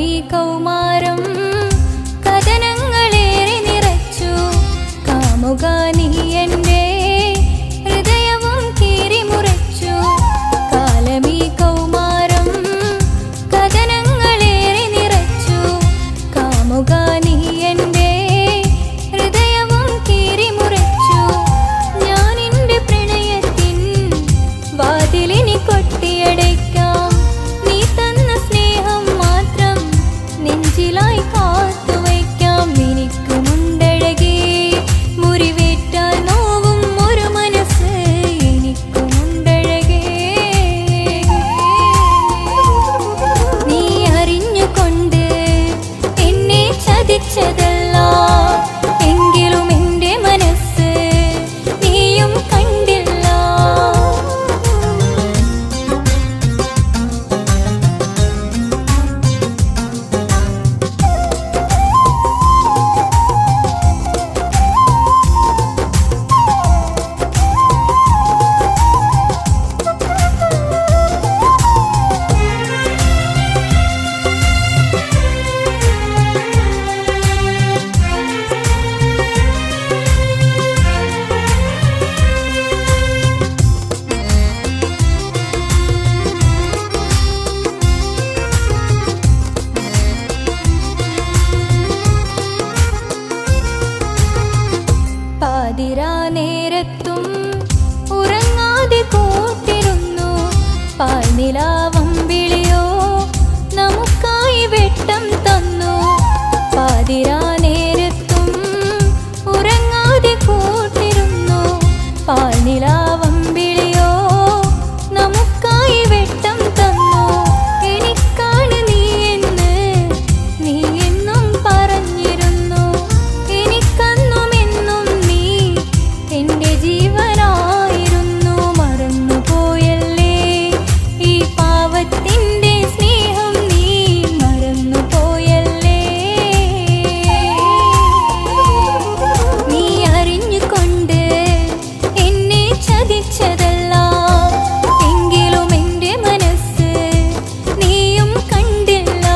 കാലമീ കൗമാരം കഥനങ്ങളേറെ നിറച്ചു. കാമുക നീ എൻ്റെ ഹൃദയവും കീറിമുറിച്ചു. കാലമീ കൗമാരം കഥനങ്ങളേറെ നിറച്ചു. കാമുക നീ എൻ്റെ ഹൃദയവും കീറിമുറിച്ചു. ഞാൻ എൻ്റെ പ്രണയത്തിൻ വാതിലിനി കൊട്ടിയടയ്ക്കാം. നീ തന്ന സ്നേഹം മാത്രം നെഞ്ചിലായി കാത്തുവയ്ക്കാം. എനിക്കുമുണ്ടഴകേ മുറിവേറ്റാൽ നോവും ഒരു മനസ്സ്. എനിക്കുമുണ്ടഴകേ നീ അറിഞ്ഞുകൊണ്ട് എന്നെ ചതിച്ചതല്ല. എങ്കിലും എൻ്റെ മനസ്സ് നീയും കണ്ടില്ല. പാതിരാ നേരത്തും ഉറങ്ങാതെ കൂട്ടിരുന്നു. പാൽനിലാവം വിളിയോ നമുക്കായി വെട്ടം തന്നു. പാതിരാ നേരത്തും ഉറങ്ങാതെ കൂട്ടിരുന്നു. പാൽനിലാവം വിളിയോ നമുക്കായി വെട്ടം തന്നു. എനിക്കാണ് നീ എന്ന് നീ എന്നും പറഞ്ഞിരുന്നു. എനിക്കന്നുമെന്നും നീ എൻ്റെ ജീവനായിരുന്നു. മറന്നുപോയല്ലേ ഈ പാവത്തിൻ്റെ സ്നേഹം. നീ മറന്നുപോയല്ലേ. നീ അറിഞ്ഞുകൊണ്ട് എന്നെ ചതിച്ചതല്ല. എങ്കിലും എൻ്റെ മനസ്സ് നീയും കണ്ടില്ല.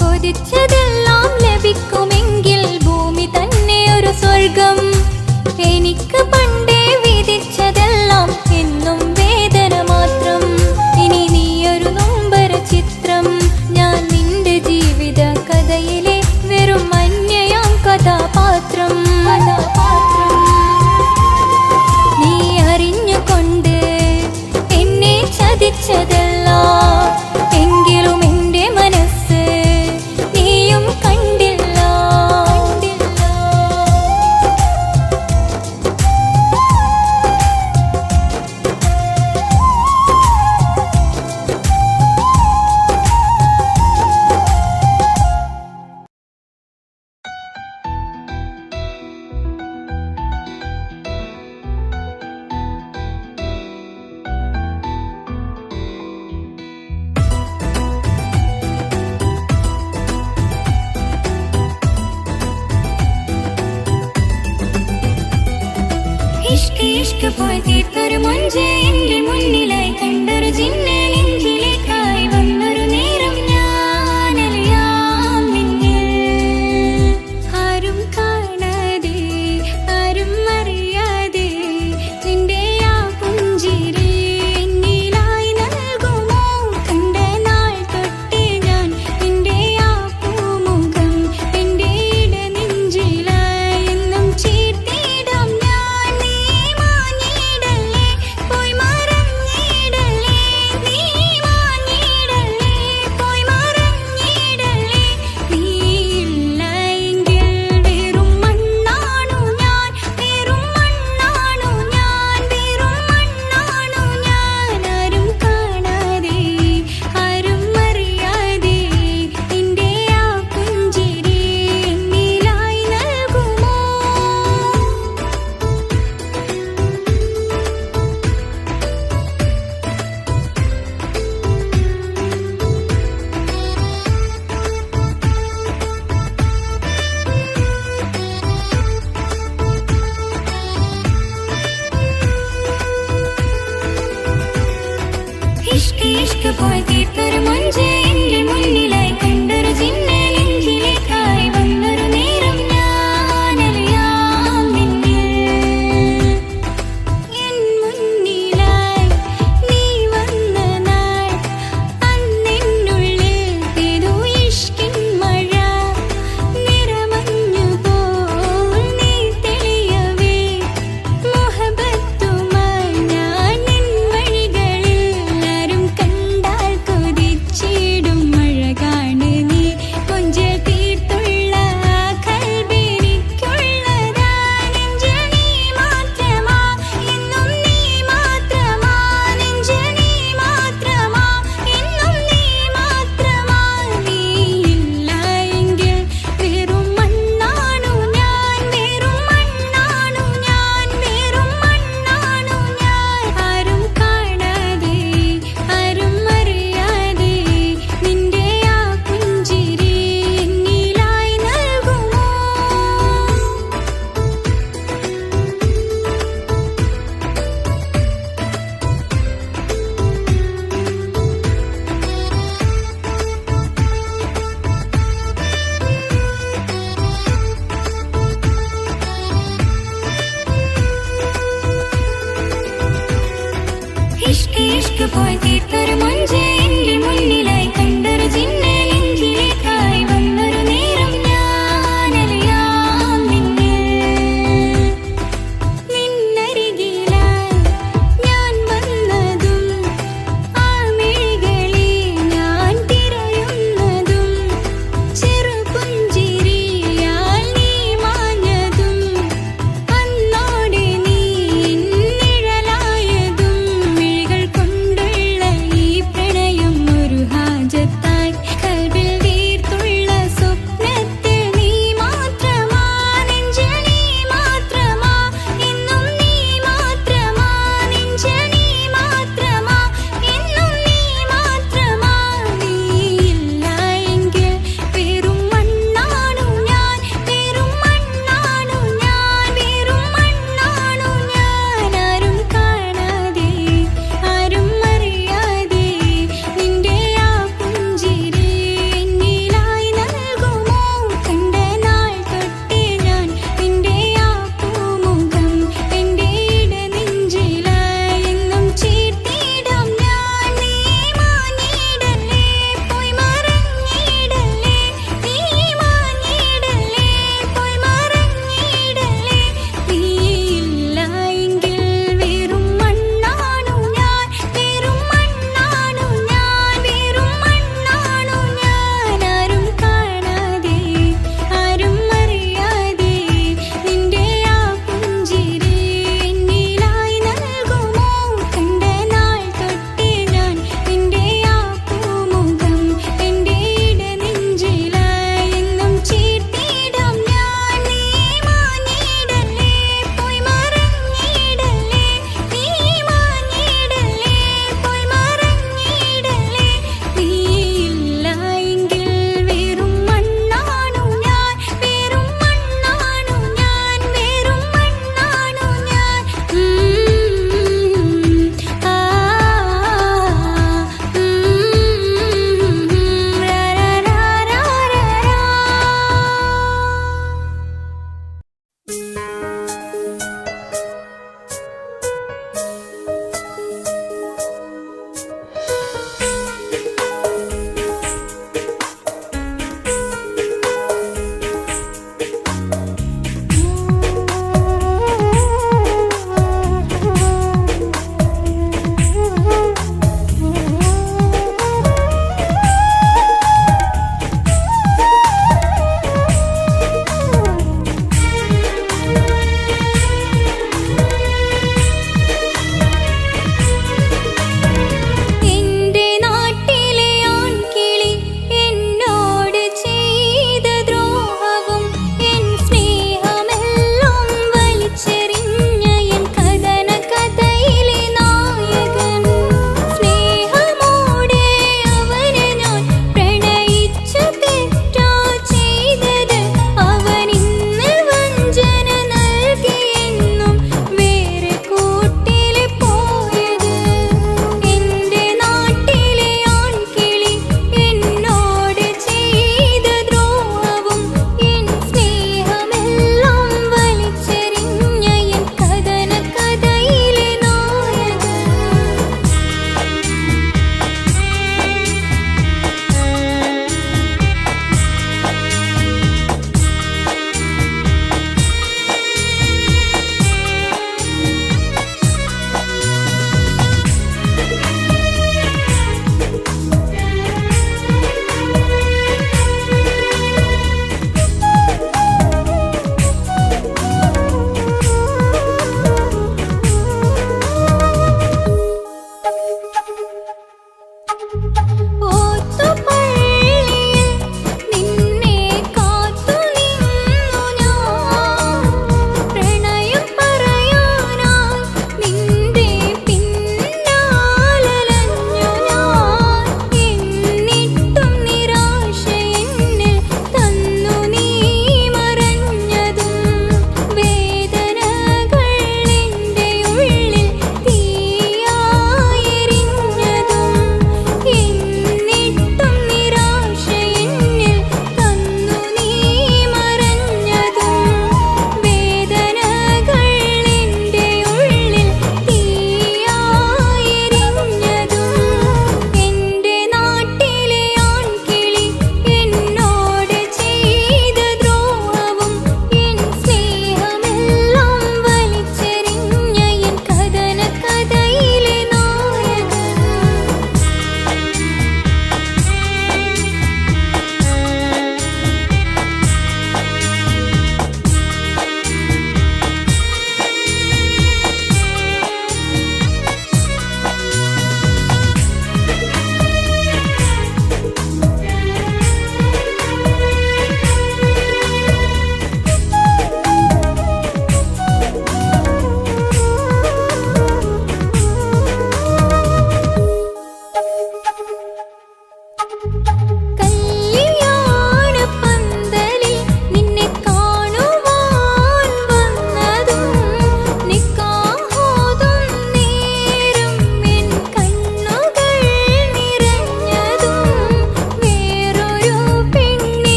കൊതിച്ചതെല്ലാം ലഭിക്കുമെങ്കിൽ ഭൂമി തന്നെ ഒരു സ്വർഗം. എനിക്ക് പണ്ടേ വിധിച്ചതെല്ലാം എന്നും വേദന മാത്രം. ഇനി നീയൊരു നൊമ്പര ചിത്രം. ഞാൻ നിന്റെ ജീവിത കഥയിലെ വെറും അന്യയാം കഥാപാത്രം. നീ അറിഞ്ഞുകൊണ്ട് എന്നെ ചതിച്ചതല്ല. എങ്കിലും എൻ്റെ മനസ്സ് നീയും കണ്ടില്ല. ഇഷ്ക് ഇഷ്ക് പോയി തീർത്തൊരു മൊഞ്ച് എൻ്റെ മുന്നിലായി കണ്ടൊരു ജിന്നെ നെഞ്ചിലേക്കായി വന്നൊരു നേരം ഞാൻ അറിയാം നിന്നിൽ. ആരും കാണാതെ ആരും അറിയാതെ നിന്റെ ആ പുഞ്ചിരി എന്നിലായി നൽകുമോ? കണ്ട നാൾ തൊട്ടേ ഞാൻ നിന്റെ ആ പൂമുഖം എൻ്റെ ഇടനെഞ്ചിലായി എന്നും ചേർത്തിടാം ഞാൻ. നീ മാഞ്ഞിടല്ലേ പോയി മറഞ്ഞിടല്ലേ. നീ മാഞ്ഞിടല്ലേ പോയി മറഞ്ഞിടല്ലേ. നീ ഇല്ല എങ്കിൽ വെറും മണ്ണാണു ഞാൻ. വെറും മണ്ണാണു ഞാൻ. വെറും മണ്ണാണു ഞാൻ. ആരും കാണാതെ ആരും അറിയാതെ എൻ്റെ ആ പുഞ്ചിരി എന്നിലായി നൽകുമോ? ഇഷ്ക് ഇഷ്ക് പോയി തീർത്തൊരു മൊഞ്ച് എൻ്റെ മുന്നിൽ ഇഷ്ക് പോയി തീർത്തൊരു മൊഞ്ച് എന്റെ മുന്നിലായി കണ്ടൊരു ജിന്നെ നെഞ്ചിലേക്കായി വന്നൊരു നേരം ഞാനലിയാം നിന്നരികിലായി ഞാൻ വന്നതും ആ മിഴികളിൽ ഞാൻ തിരയുന്നതും ചെറുപുഞ്ചിരിയാൽ നീ മാഞ്ഞതും അന്നോടെ നീ നിഴലായതും മിഴികൾ കൊണ്ടുള്ള ഈ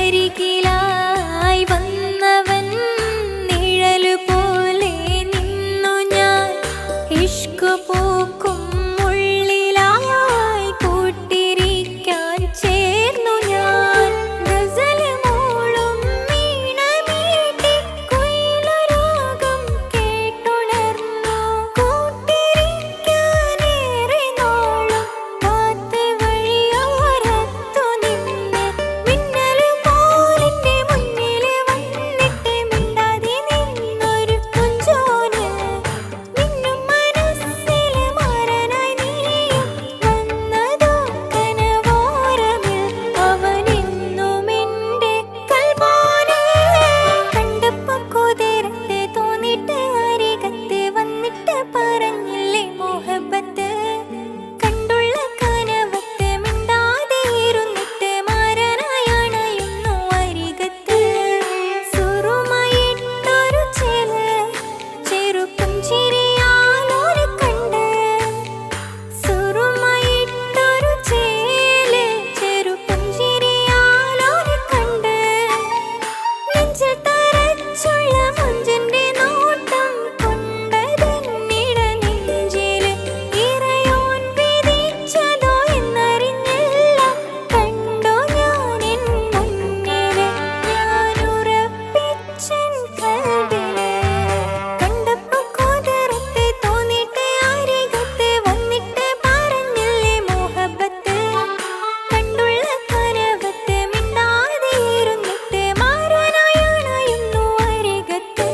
അരികിലായി വന്നവൻ നിഴലു പോലെ നിന്നു ഞാൻ ഇഷ്ക് പൂക്കും ഉള്ളിലായി കൂട്ടിരിക്കാൻ ചേർന്നു ഞാൻ ഗസല് മൂളും വീണമീട്ടി കുയിലരാഗം കേട്ടുണർന്നു കൂട്ടിരിക്കാനേറെ നാളും കാത്ത് വഴിയോരത്തു നിന്ന് മിന്നല് പോലെന്റെ മുന്നില് വന്നിട്ട് മിണ്ടാതെ നിന്നൊരു കുഞ്ചോന് മിന്നും മനസ്സില് മാറാനായി നീയും വന്നതോ കനവോരമിൽ അവനെന്നും എന്റെ കൽബാണ് കണ്ടപ്പോ കുതിരത്ത് തോന്നിട്ട് അരികത്ത് വന്നിട്ട് പറഞ്ഞില്ലേ മോഹബത്ത് കണ്ടുള്ള കനവത്ത് മിണ്ടാതെ ഇരുന്നിട്ട് മാറാനായണയുന്നു അരികത്ത് സുറുമയിട്ടൊരു ചെറുപുഞ്ചിരിയാലോര് കണ്ട് സുറുമയിട്ടൊരു ചെറുപുഞ്ചിരിയാലോര് കണ്ട് നെഞ്ചിൽ തറച്ചുള്ള മുഞ്ചിന്റെ നോട്ടം കൊണ്ടതെന്നിട നെഞ്ചില് ഇറയോൻ വിധിച്ചതോ എന്നറിഞ്ഞില്ല കണ്ടോ ഞാനെൻ മുന്നില് ഞാനുറപ്പിച്ചൻ കൽബില് കണ്ടപ്പോ കുതിരത്ത് തോന്നിട്ട് അരികത്ത് വന്നിട്ട് പറഞ്ഞില്ലേ മോഹബത്ത് കണ്ടുള്ള കനവത്ത് മിണ്ടാതെ ഇരുന്നിട്ട് മാറാനായണയുന്നു അരികത്ത്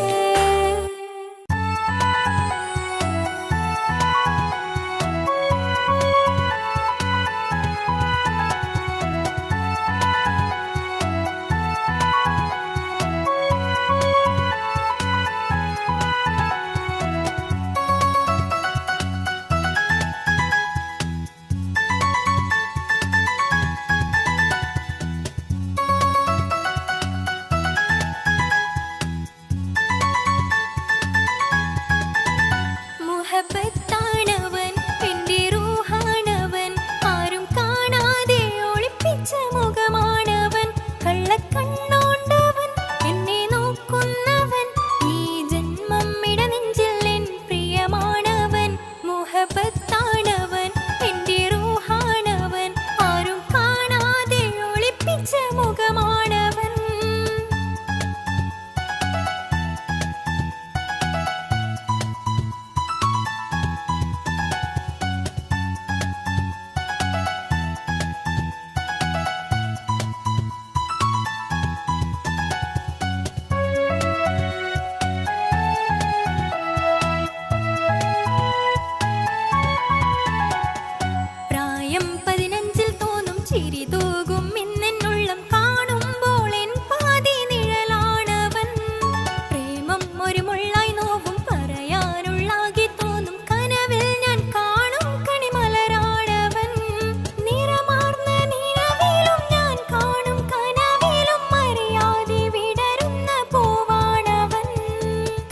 മുഹബത്താണവൻ എന്റെ റൂഹാണവൻ ആരും കാണാതെ ഒളിപ്പിച്ച മുഖമാണവൻ കള്ളക്കണ്ണോണ്ടവൻ എന്നെ നോക്കുന്നവൻ ഈ ജന്മം ഇടനെഞ്ചിൽ എൻ പ്രിയമാണവൻ മുഹബത്താണവൻ എന്റെ റൂഹാണവൻ ആരും കാണാതെ ഒളിപ്പിച്ച മുഖമാണവൻ പ്രായം 15 തോന്നും ചിരി തൂകും ഇന്നെന്നുള്ളം കാണുമ്പോൾ എൻ പാതി നിഴലാണവൻ പ്രേമം ഒരു മുള്ളായി നോവും പറയാനുള്ളാകെ തോന്നും കനവിൽ ഞാൻ കാണും കണിമലരാണവൻ നിറമാർന്ന നിലവിലും ഞാൻ കാണും കനവിലും അറിയാതെ വിടരുന്ന പൂവാണവൻ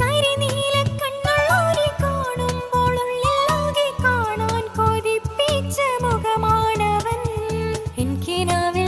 കരിനീല കണ്ണുള്ളോരെ കാണുമ്പോൾ ഉള്ളിലാകെ കാണാൻ കൊതിപ്പിച്ച മുഖമാണവൻ എനിക്കിനാവിൽ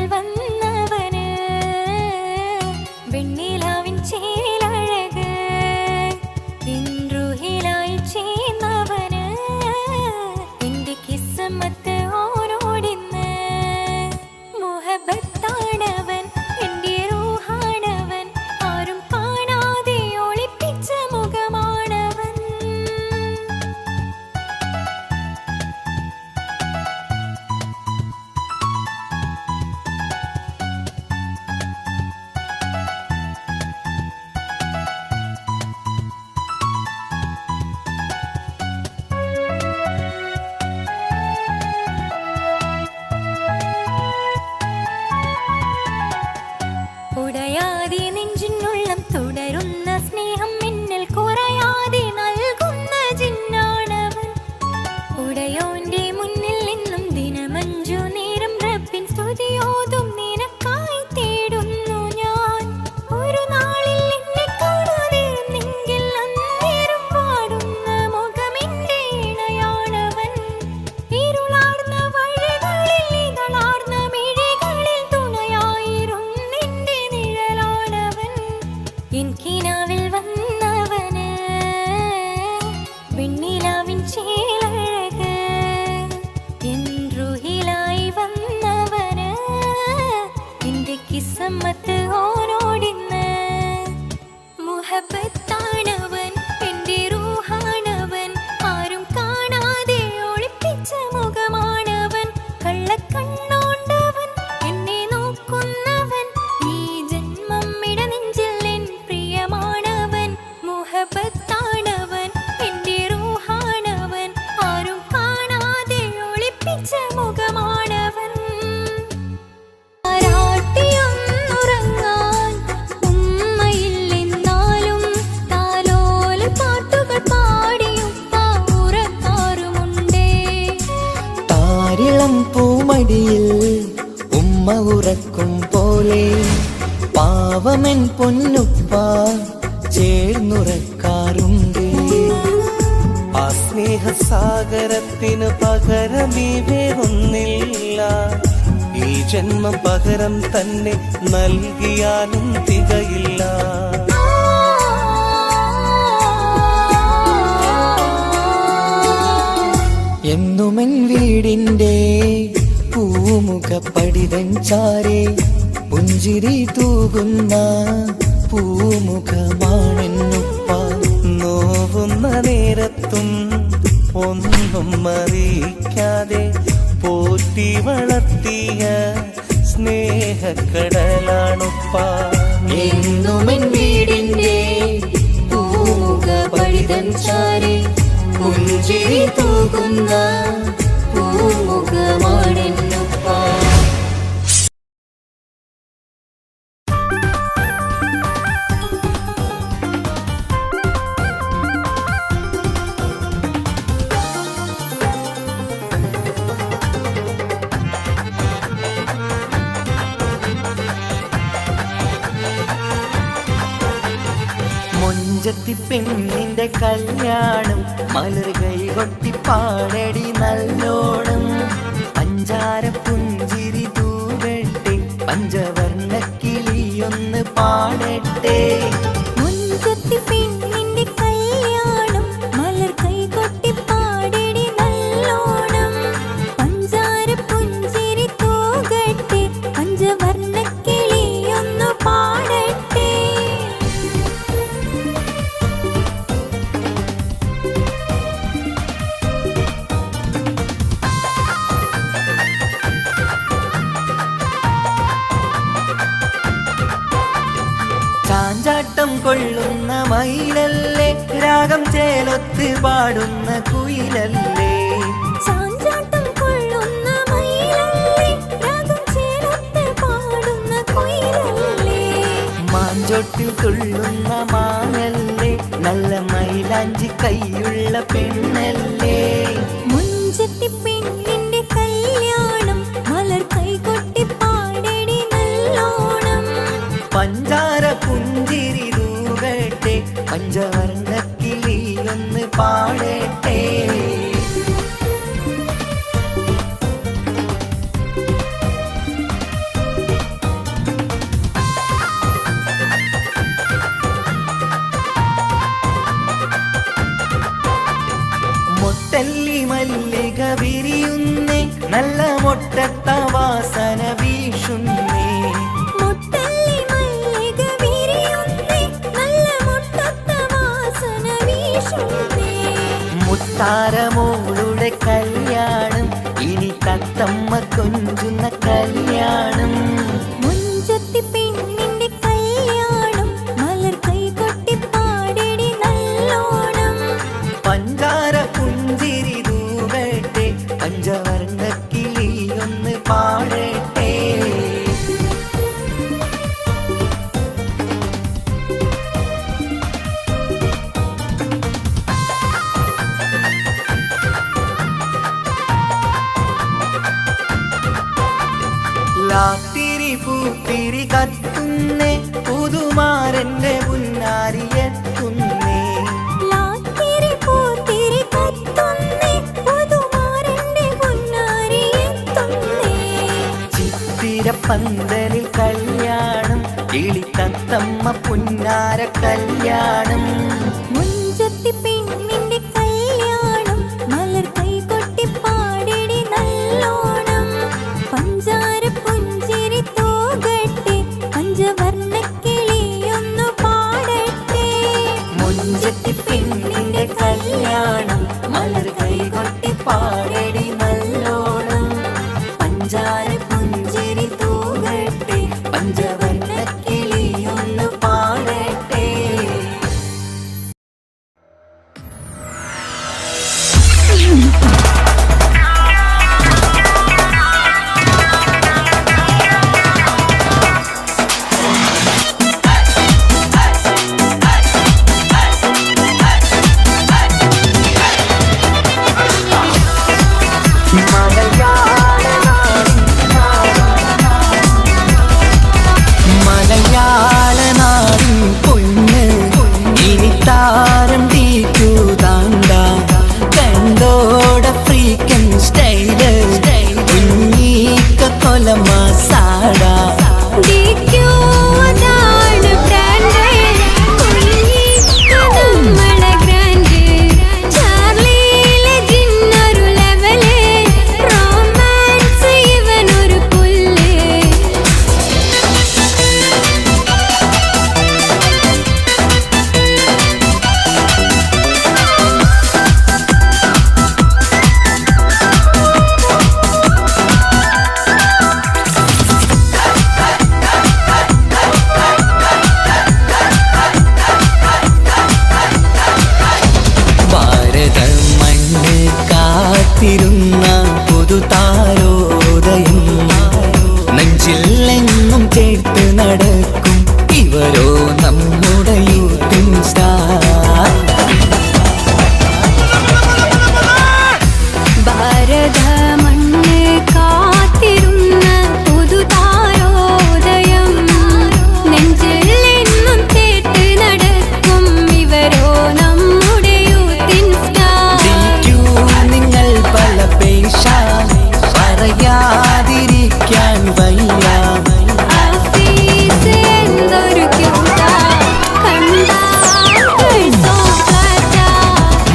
കണ്ണോണ്ടവൻ എന്നെ നോക്കുന്നവൻ ഈ ജന്മം ഇടനെഞ്ചിൽ എൻ പ്രിയമാണവൻ മുഹബത്താണവൻ എന്റെ റൂഹാണവൻ ആരും കാണാതെ ഒളിപ്പിച്ച മുഖമാണവൻ ആരാട്ടിയൊന്നുറങ്ങാൻ ഉമ്മയില്ലെന്നാലും താലോല പാട്ടുകൾ പാടിയുപ്പ ഉറക്കാറുമുണ്ടേ താരിളം പൂമടിയിൽ ഉമ്മ ഉറക്കും പോലെ പാവമൻ പൊന്നുപ്പ ചേർന്നുറക്കാറുണ്ട്. ആ സ്നേഹസാഗരത്തിന് പകരമീ വേറൊന്നില്ല. ഈ ജന്മം പകരം തന്നെ നൽകിയാലും തികയില്ല. എന്നുമെൻ വീടിൻ്റെ പൂമുഖപ്പടിതൻ ചാരെ പുഞ്ചിരി തൂകുന്ന പൂമുഖമാണെന്നുപ്പ. നോവുന്ന നേരത്തും ഒന്നും അറിയിക്കാതെ പോറ്റി വളർത്തിയ സ്നേഹക്കടലാണുപ്പ. എന്നുമെൻ വീടിൻ്റെ പൂമുഖപ്പടിതൻ ചാരെ പുഞ്ചിരി തൂകുന്ന പൂമുഖമാണെന്നുപ്പ. മൊഞ്ചത്തി പെണ്ണിന്റെ കല്യാണം മലർ കൈ കൊട്ടി പാടടി നല്ലോണം. പഞ്ചാര പുഞ്ചിരി തൂകട്ടെ പഞ്ചവർണ്ണ കിളിയൊന്ന് പാടട്ടെ. മുൻകൊത്തി പെണ്ണിന്റെ കല്യാണം മലർ കൈകൊട്ടി പാടടി നല്ലോണം. പഞ്ചാര പുഞ്ചിരി തൂകട്ടെ പഞ്ചവർണ്ണ കിളിയൊന്നു പാടട്ടെ. ചാഞ്ചാട്ടം കൊള്ളുന്ന മയിലല്ലേ രാഗം ചേലൊത്ത് പാടുന്ന കുയിലല്ലേ. ചാഞ്ചാട്ടം കൊള്ളുന്ന മയിലല്ലേ രാഗം ചേർത്ത് പാടുന്ന കുയിലല്ലേ. മാഞ്ചോട്ടിൽ തുള്ളുന്ന മാനല്ലേ നല്ല മൈലാഞ്ചി കൈയുള്ള പെണ്ണല്ലേ. മുഞ്ചത്തി പെണ്ണിന്റെ കല്യാണം മലർ കൈകൊട്ടി പാടടി നല്ലോണം. പഞ്ചാര പുഞ്ചിരി തൂകട്ടെ പഞ്ചവർണ്ണ കിളിയൊന്ന് പാടട്ടെ. മൊട്ടല്ലി മല്ലിക വിരിയുന്നേ നല്ല മൊട്ടത്ത വാസന വീശുന്നേ. മുട്ടല്ലി മല്ലിക വിരിയുന്നേ നല്ല മുട്ടത്ത വാസന വീശുന്നേ. മുത്താരമോളുടെ കല്യാണം ഇനി തത്തമ്മ കൊഞ്ചുന്ന കല്യാണം. മുഞ്ചത്തി പെണ്ണിന്റെ കല്യാണം മലർ കൈകൊട്ടി പാടടി നല്ലോണം. പഞ്ചാര പുഞ്ചിരി തൂകട്ടെ പഞ്ചവർണ്ണ കിളിയൊന്ന് പാടട്ടെ. ലാത്തിരി പൂത്തിരി കത്തുന്നേ പുതുമാരന്റെ പുന്നാരിയെത്തുന്നേ. ലാത്തിരി പൂത്തിരി കത്തുന്നേ പുതുമാരന്റെ പൊന്നാരിയെത്തുന്നേ. ചിത്തിരപ്പന്തലിൽ കല്യാണം കിളി തത്തമ്മ പുന്നാര കല്യാണം. മുഞ്ചത്തി പെണ്ണിന്റെ കല്യാണം മലർ കൈകൊട്ടി പാടടി നല്ലോണം. പഞ്ചാര പുഞ്ചിരി തൂകട്ടെ പഞ്ചവർണ്ണ കിളിയൊന്നു പാടട്ടെ. മുഞ്ചത്തി പെണ്ണിന്റെ കല്യാണം മലർ കൈകൊട്ടി പാടടി നല്ലോണം. പഞ്ചാര പഞ്ചവർണ്ണ കിളിയൊന്നു പാടട്ടെ. മലയാളനാടിൻ പൊന്ന് ഇനി താരം തീക്കൂതാണ്ട കണ്ടോട ഫ്രീക്കൻ സ്റ്റൈല് കുഞ്ഞീക്ക കൊല മസാട കാത്തിരുന്ന പുതുതാരോദയം നെഞ്ചിലെങ്ങും ചേർത്ത് നടക്കും ഇവരോ നമ്മുടെ യൂത്തിൻ സ്റ്റാർ. ഭാരത മണ്ണ് കാത്തിരുന്ന പുതുതാരോദയം നെഞ്ചിലെങ്ങും ചേർത്ത് നടക്കും ഇവരോ നമ്മുടെ യൂത്തിൻ സ്റ്റാർ. പല പേശ പറയാതിരിക്കാൻ വയ്യ.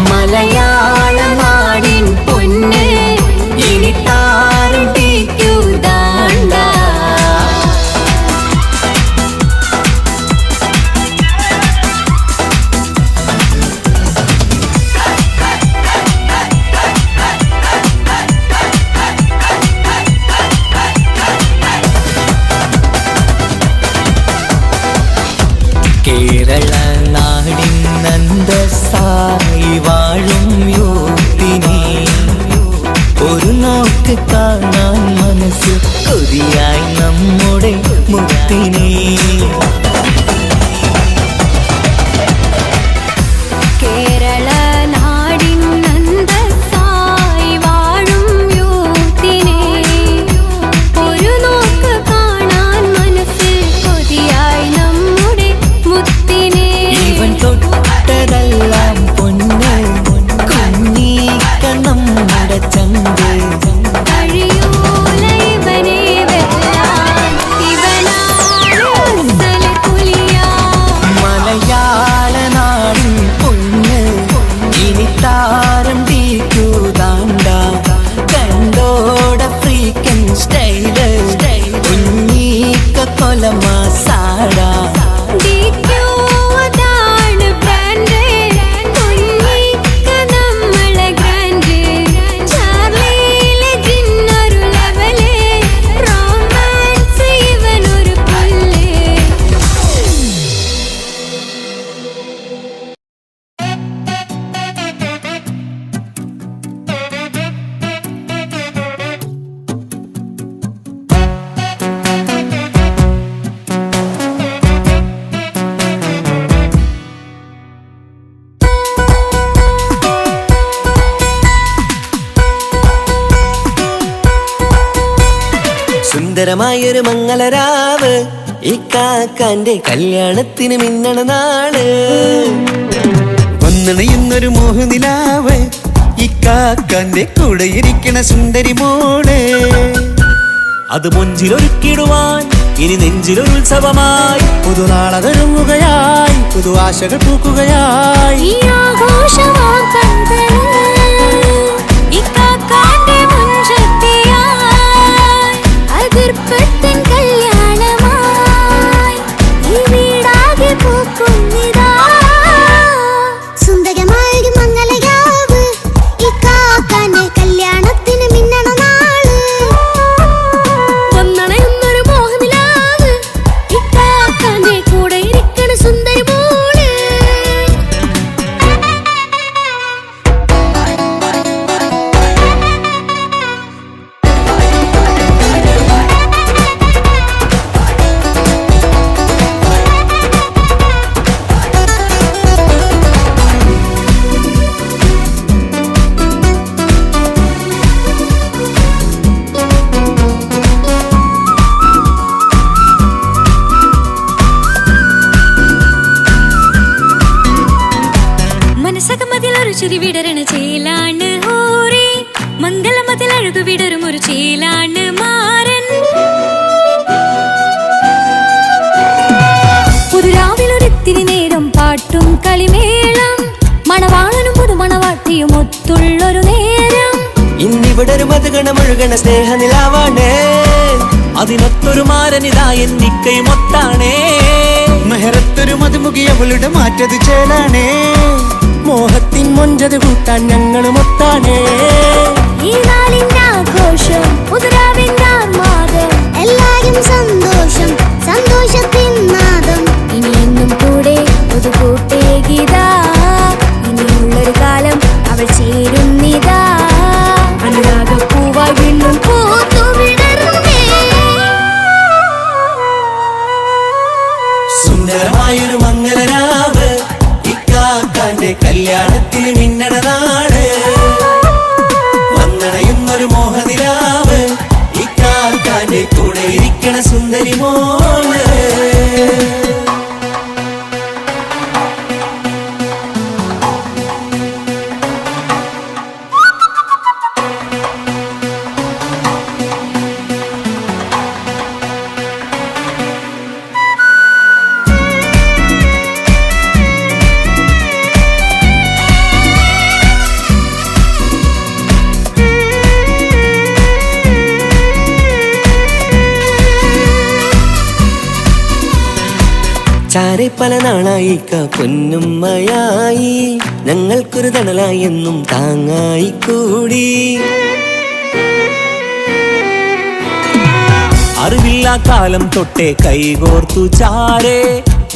മലയാള നാടിൻ പൊന്ന് ഇനി താരം തീക്കൂതാണ്ട. കേരള നാടിൻ അന്തസ്സായി വാഴും യൂത്തിനെ ഒരു നോക്ക് കാണാൻ മനസ്സിൽ കൊതിയായി നമ്മുടെ മുത്തിനെ. കേരള നാടിൻ അന്തസ്സായി വാഴും യൂത്തിനെ ഒരു നോക്ക് കാണാൻ മനസ്സിൽ കൊതിയായി നമ്മുടെ മുത്തിനെ. ഇവൻ തൊട്ടതെല്ലാം പൊന്ന് കുഞ്ഞീക്ക നമ്മുടെ ചങ്ക്. കഴിയൂല ഇവനെ വെല്ലാൻ ഇവനാണ് അസൽ പുലിയാ. മലയാള നാടിൻ പൊന്ന് ഇനി താരം തീക്കൂതാണ്ട കണ്ടോട ഫ്രീക്കൻ സ്റ്റൈല് കുഞ്ഞീക്ക കൊല മസാട. സുന്ദരമായൊരു മംഗളരാവ് ഈ കാക്കാന്റെ കല്യാണത്തിന് മിന്നണ നാള്. ഒന്നണയുന്നൊരു മോഹനിലാവ് ഈ കാക്കാന്റെ കൂടെ ഇരിക്കണ സുന്ദരി മോള്. അത് മുഞ്ചിലൊരുക്കിടുവാൻ ഇനി നെഞ്ചിലൊരു ഉത്സവമായി പുതുനാളതൊരുങ്ങുകയായി പുതു ആശകൾ പൂക്കുകയായി. ചെറുചുതി വിടരണ ചേലാണ് ഹോറി മംഗളമതിൽ അഴകു വിടരും ഒരു ചേലാണ് മാരൻ പുതുരാവിലൊരിത്തിരി നേരം പാട്ടും കളിമേളം മണവാളനും പുതുമണവാട്ടിയും ഒത്തുള്ളൊരു നേരം ഇന്നിവിടെ ഒരു മധുഗണമൊഴുകണ സ്നേഹനിലാവാണേ അതിനൊത്തൊരു മാരനിതാ എന്നിക്കയും ഒത്താണേ മെഹറത്തൊരു മധുമുഖി അവളുടെ മാറ്റത് ചേലാണേ മോഹത്തിൻ മൊഞ്ചത് കൂട്ടാൻ ഞങ്ങളും ഒത്താണേ ഈ നാളിന്റെ ആഘോഷം പുതുരാവിന്റെ ആർമാദം എല്ലാരും സന്തോഷം സന്തോഷത്തിൻ നാദം ഇനി എന്നും കൂടെ പുതുകൂട്ടേ ഗീതാ ഇനിയുള്ളൊരു കാലം അവൾ ചേരുന്നിതാ അനുരാഗപ്പൂവായി വീണ്ടും പൂത്തുവിടരുന്നേ സുന്ദരമായൊരു മംഗളരാവ് ഇക്കാക്കാന്റെ കല്യാണത്തിന് മിന്നണ നാട് വന്നണയുന്നൊരു മോഹനിലാവ് ഇക്കാക്കാന്റെ കൂടെ ഇരിക്കണ സുന്ദരി മോള് ചാരെ പല നാളായി പൊന്നുമ്മയായി ഞങ്ങൾക്കൊരു തണലായി എന്നും താങ്ങായി കൂടി അറിവില്ലാ കാലം തൊട്ടേ കൈകോർത്തു ചാരേ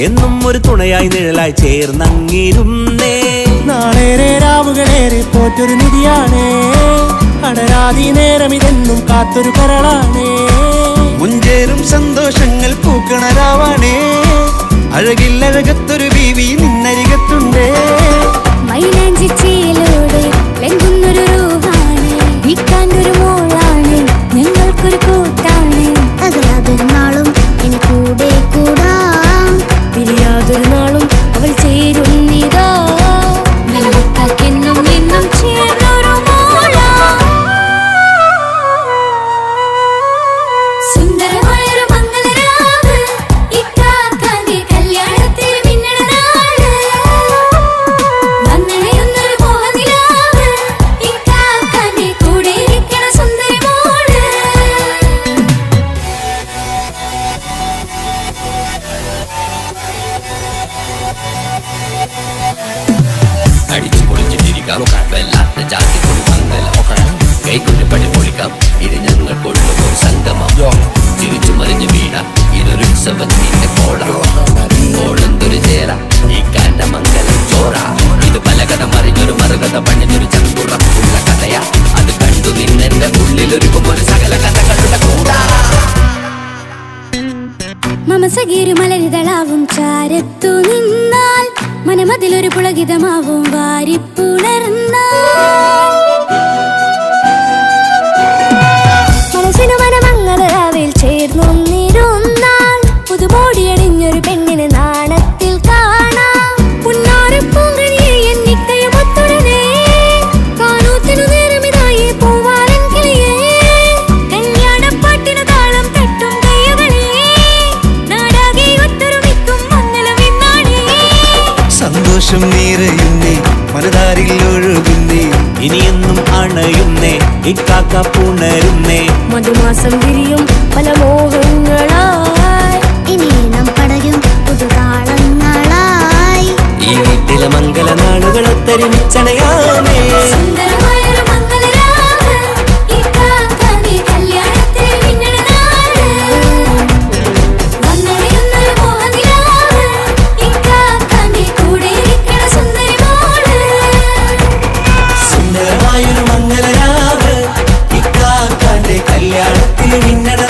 എന്നും ഒരു തുണയായി നിഴലായി ചേർന്നങ്ങിരുന്നേ നാളേറെ രാവുകളേറെ പോറ്റൊരു നിധിയാണേ അടരാതി നേരം ഇതെന്നും കാത്തൊരു കരളാണേ മുഞ്ചേറും സന്തോഷങ്ങൾ പൂക്കണരാവാണേ അഴകില്ലഴകത്തൊരു ബീവി നിന്നരികത്തുണ്ടേ മൈലാഞ്ചി ചേലോടെ ലംഘുന്നൊരു രൂപാണ് ഇക്കാണ്ടൊരു മോളാണ് ഞങ്ങൾക്കൊരു കൂട്ടാണ് അകലാതൊരു നാളും ഇനി കൂടെ കൂടാം പിരിയാതൊരു നാളും അവൾ ചേരുന്നിതാ എന്നും എന്നും ചേർന്നൊരു മോളാ സുന്ദരമായൊരു മംഗളരാവ് ഇക്കാക്കാന്റെ കല്യാണത്തിൽ മിന്നണ നാട് വന്നണയുന്നൊരു മോഹനിലാവ് ഇക്കാക്കാന്റെ കൂടെ ഇരിക്കണ സുന്ദരി മോള് അടിച്ചു പൊളിച്ചിട്ടിരിക്കാം വല്ലാത്ത ജാതി മംഗലം കൈകൊണ്ട് പണി പൊളിക്കാം ഇത് ഞങ്ങൾ കൊള്ളുമൊരു സംഗമം ചിരിച്ചു മറിഞ്ഞു വീണ ഇതൊരു ഉത്സവത്തിന്റെ കോളന്തൊരു ചേര ഈ കാറ്റ മംഗലം ചോറ ഇത് പലകഥ മറിഞ്ഞൊരു മറുകഥ പണിഞ്ഞൊരു ചങ്കുറപ്പുള്ള കഥയാ അത് കണ്ടു നിന്നെന്റെ ഉള്ളിലൊരുക്കും ഒരു സകല കഥകളുടെ കൂടാ മമസഗീരു മലരിതളാവും ചാരത്തു നിന്നാൽ മനമതിലൊരു പുളകിതമാവും വാരിപ്പുണർന്നാൽ മനസ്സിനു മനമംഗളരാവിൽ ചേർന്നൊന്നിരുന്നാൽ പുതുമോടിയണിഞ്ഞൊരു പെണ്ണിന് നാണത്തിൽ കാണാം പുന്നാരപ്പൂങ്കണിയെ എന്നിക്കയും ഒത്തുടനെ കാനൂത്തിനു നേരമിതായി പൂവാലൻ കിളിയേ കല്യാണപ്പാട്ടിനു താളം തട്ടും കയ്യുകളേ നാടാകെ ഒത്തൊരുമിക്കും മംഗളമെന്നാണേ സന്തോഷം നിറയുന്നേ മനതാരിൽ ഒഴുകുന്നേ ഇനിയെന്നും അണയുന്നേ ഇക്കാക്ക പുണരുന്നേ മധുമാസം വിരിയും പല മോഹങ്ങളായി ഇനി നാം പടരും പുതുതാളങ്ങളായി ഈ വീട്ടിലെ മംഗള നാളുകൾ ഒത്തൊരുമിച്ചണയാമേ സുന്ദരമായൊരു മംഗളരാവ് ഇക്കാക്കാന്റെ കല്യാണത്തിൽ മിന്നണ നാട് വന്നണയുന്നൊരു മോഹനിലാവ് ഇക്കാക്കാന്റെ കൂടെ ഇരിക്കണ സുന്ദരി മോള് സുന്ദരമായൊരു മംഗളരാവ് ഇക്കാക്കാന്റെ കല്യാണത്തിന് മിന്നണ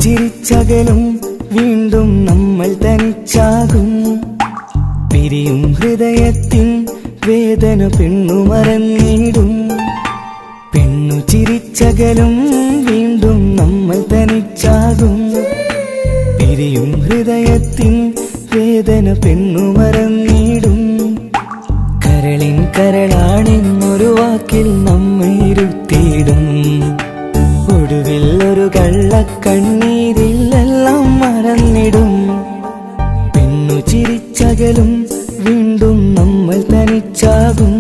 ചിരിച്ചകലും വീണ്ടും നമ്മൾ തനിച്ചാകും. പിരിയും ഹൃദയത്തിൻ വേദന പെണ്ണു മറന്നിടും. പെണ്ണു ചിരിച്ചകലും വീണ്ടും നമ്മൾ തനിച്ചാകും. പിരിയും ഹൃദയത്തിൻ വേദന പെണ്ണു മറന്നിടും. കരളിൻ കരളാണെന്നൊരു വാക്കിൽ നമ്മെ ഇരുത്തിയിടും. ഒടുവിൽ ഒരു കള്ളക്കണ്ണീരിലെല്ലാം മറന്നിടും. പെണ്ണു ചിരിച്ചകലും വീണ്ടും നമ്മൾ തനിച്ചാകും.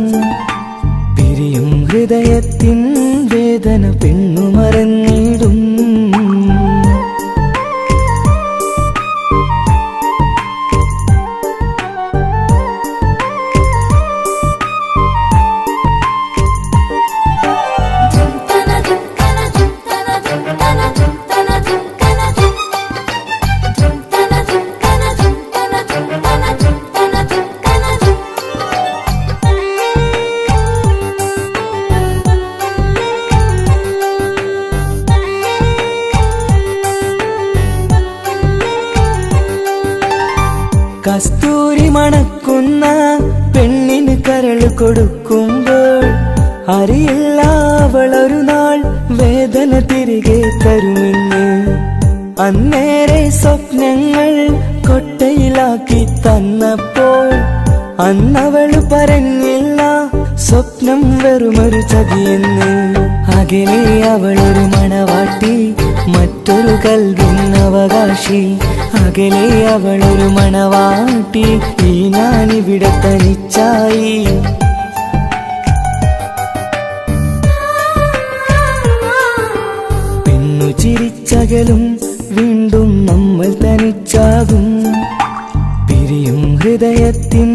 പിരിയും ഹൃദയത്തിൻ വേദന പെണ്ണു മറന്നിടും. കസ്തൂരി മണക്കുന്ന പെണ്ണിന് കരള് കൊടുക്കുമ്പോൾ അറിയില്ല അവളൊരു നാൾ വേദന തിരികെ തരുമെന്ന്. അന്നേരെ സ്വപ്നങ്ങൾ കൊട്ടയിലാക്കി തന്നപ്പോൾ അന്നവള് പറഞ്ഞില്ല സ്വപ്നം വെറുമൊരു ചതിയെന്ന്. അകലെ അവളൊരു മണവാട്ടി, മറ്റൊരു കൽവിൻ അവകാശി. അകലെ അവളൊരു മണവാട്ടി, ഈ ഞാനിവിടെ തനിച്ചായി. പെണ്ണു ചിരിച്ചകലും വീണ്ടും നമ്മൾ തനിച്ചാകും. പിരിയും ഹൃദയത്തിൻ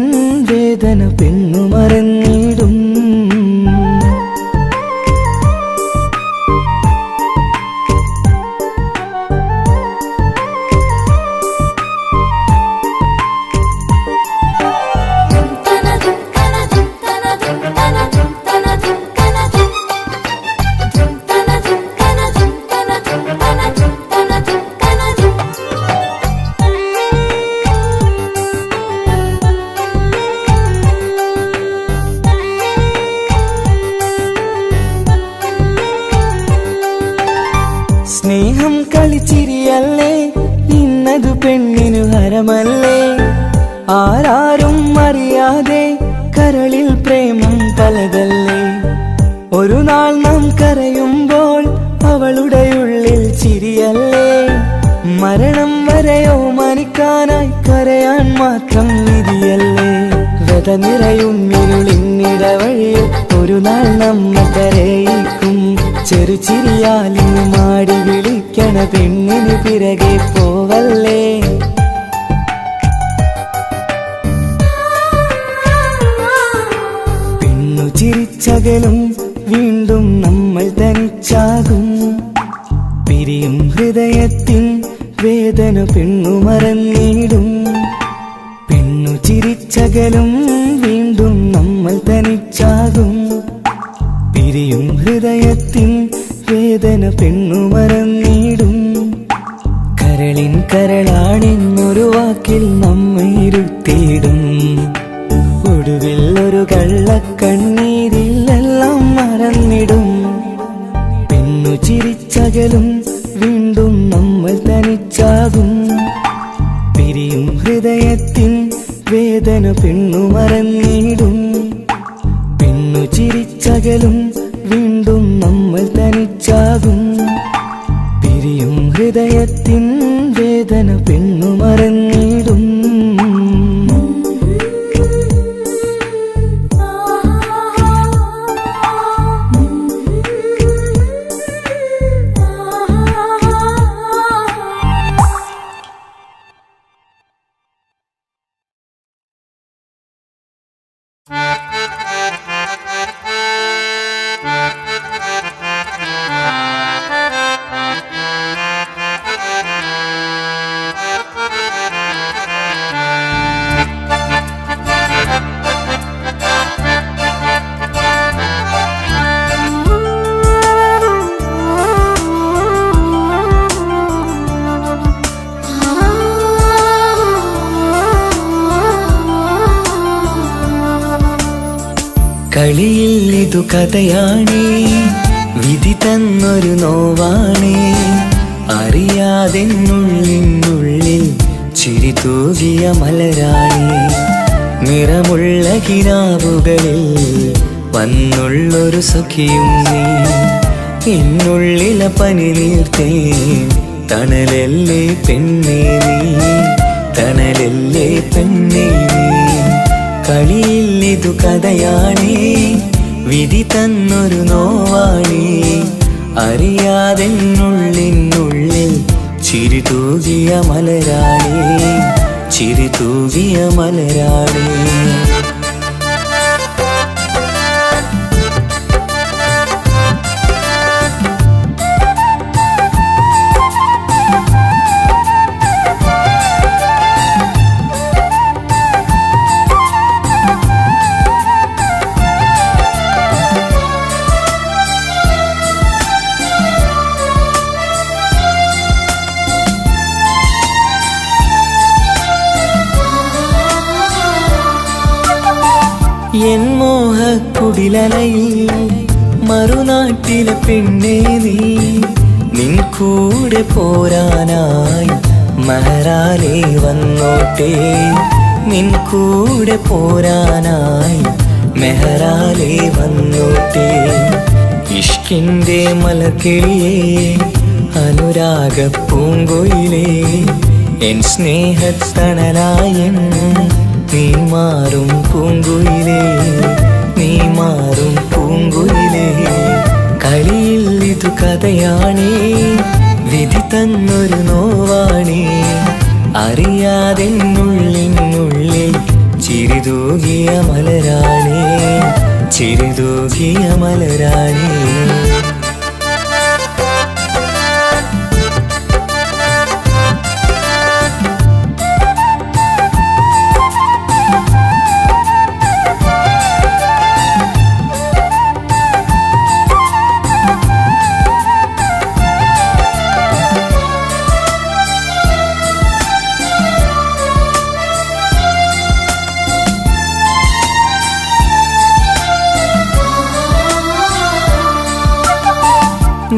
വേദന പെണ്ണു മറന്നിടും. സ്നേഹം കളിച്ചിരിയല്ലേ, ഇന്നതു പെണ്ണിനു ഹരമല്ലേ. ആരാരും അറിയാതെ കരളിൽ പ്രേമം പലതല്ലേ. ഒരു നാൾ നാം കരയുമ്പോൾ അവളുടെ ഉള്ളിൽ ചിരിയല്ലേ. മരണം വരെയോ മരിക്കാനായി കരയാൻ മാത്രം വിധിയല്ലേ. വ്യത നിറയും ഇരുളിന്നിടവഴിയിൽ ഒരു നാൾ നമ്മ കരയിക്കും. ചെറുചിരിയാലിന് മാടി വിളിക്കണ പെണ്ണിന് പിറകെ പോവല്ലേ. പെണ്ണു ചിരിച്ചകലും വീണ്ടും നമ്മൾ തനിച്ചാകും. പിരിയും ഹൃദയത്തിൻ വേദന പെണ്ണു മറന്നിടും. പെണ്ണു ചിരിച്ചകലും വീണ്ടും നമ്മൾ തനിച്ചാകും. പിരിയും ഹൃദയത്തിൻ വേദന പെണ്ണു മറന്നിടും. കരളിൻ കരളാണെന്നൊരു വാക്കിൽ നമ്മെ ഇരുത്തിയിടും. ഒടുവിൽ ഒരു കള്ളക്കണ്ണീരിലെല്ലാം മറന്നിടും. പെണ്ണു ചിരിച്ചകലും വീണ്ടും നമ്മൾ തനിച്ചാകും. പിരിയും ഹൃദയത്തിൻ വേദന പെണ്ണു മറന്നിടും. പെണ്ണു ചിരിച്ചകലും വീണ്ടും നമ്മൾ തനിച്ചാകും. പിരിയും ഹൃദയത്തിൻ വേദന പെണ്ണു മറന്നിടും. കളിയിൽ ഇതു കഥയാണേ, വിധി തന്നൊരു നോവാണേ. അറിയാതെന്നുള്ളിനുള്ളിൽ ചിരി തൂകിയ മലരാണേ. നിറമുള്ള കിനാവുകളിൽ വന്നുള്ളൊരു സഖിയും നീ. എന്നുള്ളിലെ പനി നീർത്തേൻ തണലല്ലേ പെണ്ണേ നീ, തണലല്ലേ പെണ്ണേ നീ. കളിയിൽ ഇതു കഥയാണേ, വിധി തന്നൊരു നോവാണേ. അറിയാതെന്നുള്ളിനുള്ളിൽ ചിരി തൂകിയ മലരാണേ, ചിരി തൂകിയ മലരാണേ. എൻ മോഹക്കുടിലലയിൽ മറുനാട്ടിലെ പെണ്ണേ നീ. നിൻ കൂടെ പോരാനായി മഹറാലേ വന്നോട്ടെ, നിൻ കൂടെ പോരാനായി മെഹറാലേ വന്നോട്ടെ. ഇഷ്കിൻ്റെ മലർക്കിളിയേ, അനുരാഗ പൂങ്കൊയിലേ, എൻ സ്നേഹത്തണലായൻ നീ മാറും പൂങ്കുയിലേ, നീ മാറും പൂങ്കുയിലേ. കളിയിൽ ഇതു കഥയാണേ, വിധി തന്നൊരു നോവാണേ. അറിയാതെന്നുള്ളിനുള്ളിൽ ചിരി തൂകിയ മലരാണേ, ചിരി തൂകിയ മലരാണേ.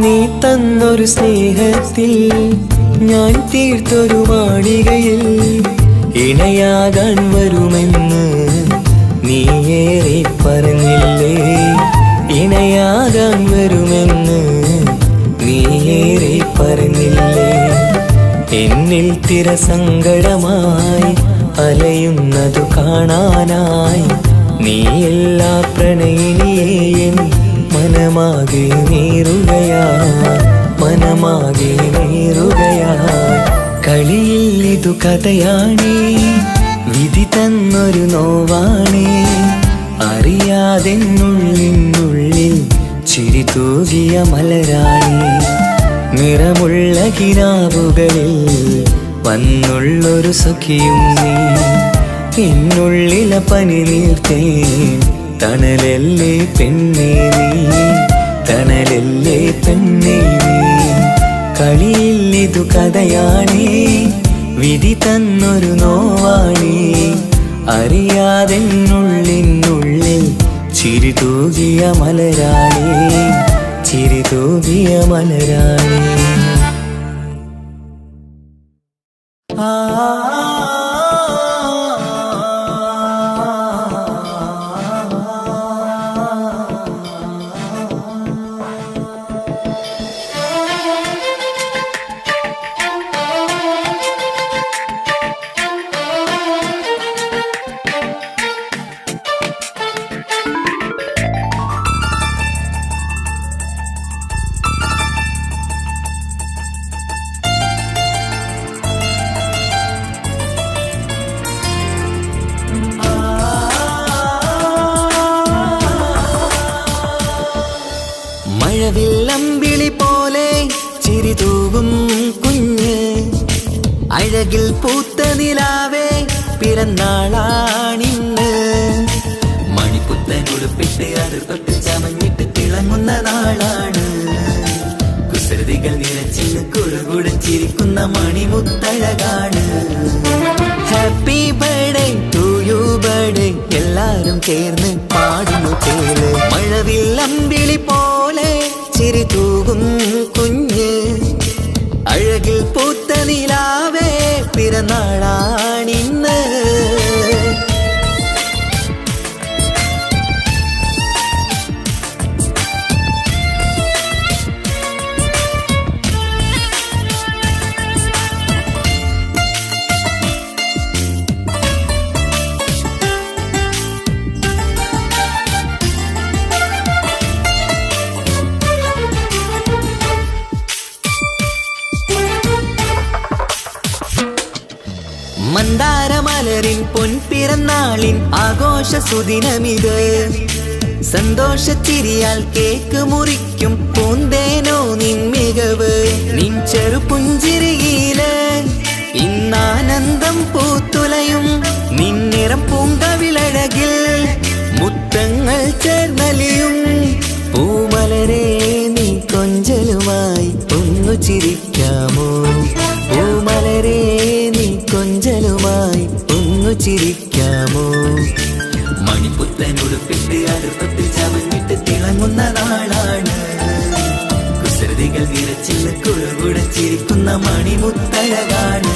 നീ തന്നൊരു സ്നേഹത്തിൽ ഞാൻ തീർത്തൊരു മാളികയിൽ ഇണയാകാൻ വരുമെന്ന് നീയേറെ പറഞ്ഞില്ലേ, ഇണയാകാൻ വരുമെന്ന് നീയേറെ പറഞ്ഞില്ലേ. എന്നിൽ തിരസങ്കടമായി അലയുന്നതു കാണാനായി നീ എല്ലാ പ്രണയിനിയേയും മനമാകെ നീറുകയാ, മനമാകെ നീറുകയാ. കളിയിൽ ഇതു കഥയാണേ, വിധി തന്നൊരു നോവാണേ. അറിയാതെന്നുള്ളിനുള്ളിൽ ചിരി തൂകിയ മലരാണേ. നിറമുള്ള കിനാവുകളിൽ വന്നുള്ളൊരു സഖിയും നീ. എന്നുള്ളിലെ പനി നീർത്തേൻ തണലല്ലേ പെണ്ണേ നീ, തണലല്ലേ പെണ്ണേ നീ. കളിയിൽ ഇതു കഥയാണേ, വിധി തന്നൊരു നോവാണേ. അറിയാതെന്നുള്ളിനുള്ളിൽ ചിരി തൂകിയ മലരാണേ, ചിരി തൂകിയ മലരാണേ. മഴവില്ലമ്പിളി പോലെ ചിരി തൂകും കുഞ്ഞ്, അഴകിൽ പൂത്ത നിലാവേ പിറന്നാളാണിന്ന്. മണിപ്പുത്തൻ ഉടുപ്പിട്ട് അത് തൊട്ട് ചമഞ്ഞിട്ട് തിളങ്ങുന്ന നാളാണ്. കുസൃതികൾ നിറച്ചിന്ന് കുടുകുടച്ചിരിക്കുന്ന മണിമുത്തഴകാണ്. Happy birthday to you birthday എല്ലാരും ചേർന്ന് പാടുന്നു. ചേല് മഴവില്ലമ്പിളി പോലെ ചിരി തൂകും കുഞ്ഞ് അഴകിൽ പൂത്ത നിലാവേ പിറന്നാളാണിന്ന് മന്ദാരമലരിൻ പൊൻപിറന്നാളിൻ ആഘോഷ സുദിനമിത് സന്തോഷച്ചിരിയാൽ കേക്ക് മുറിക്കും പൂന്തേനോ നിൻ മികവ് നിൻ ചെറുപുഞ്ചിരിയില് ഇന്നാനന്ദം പൂത്തുലയും നിന്നിറം പൂങ്കവിളഴകിൽ മുത്തങ്ങൾ ചേർന്നലിയും പൂമലരെ നീ കൊഞ്ചലുമായി ഒന്നു ചിരിക്കാമോ പൂമലരെ നീ കൊഞ്ചലുമായി ഒന്നു ചിരിക്കാമോ മണിപ്പുത്തൻ ഉടുപ്പിട്ട് അടുപ്പത്തിൽ ചമഞ്ഞിട്ട് തിളങ്ങുന്ന നാളാണ് കുസൃതികൾ വിരച്ചിൽ കുഴകുടച്ചിരിക്കുന്ന മണിമുത്തഴകാണ്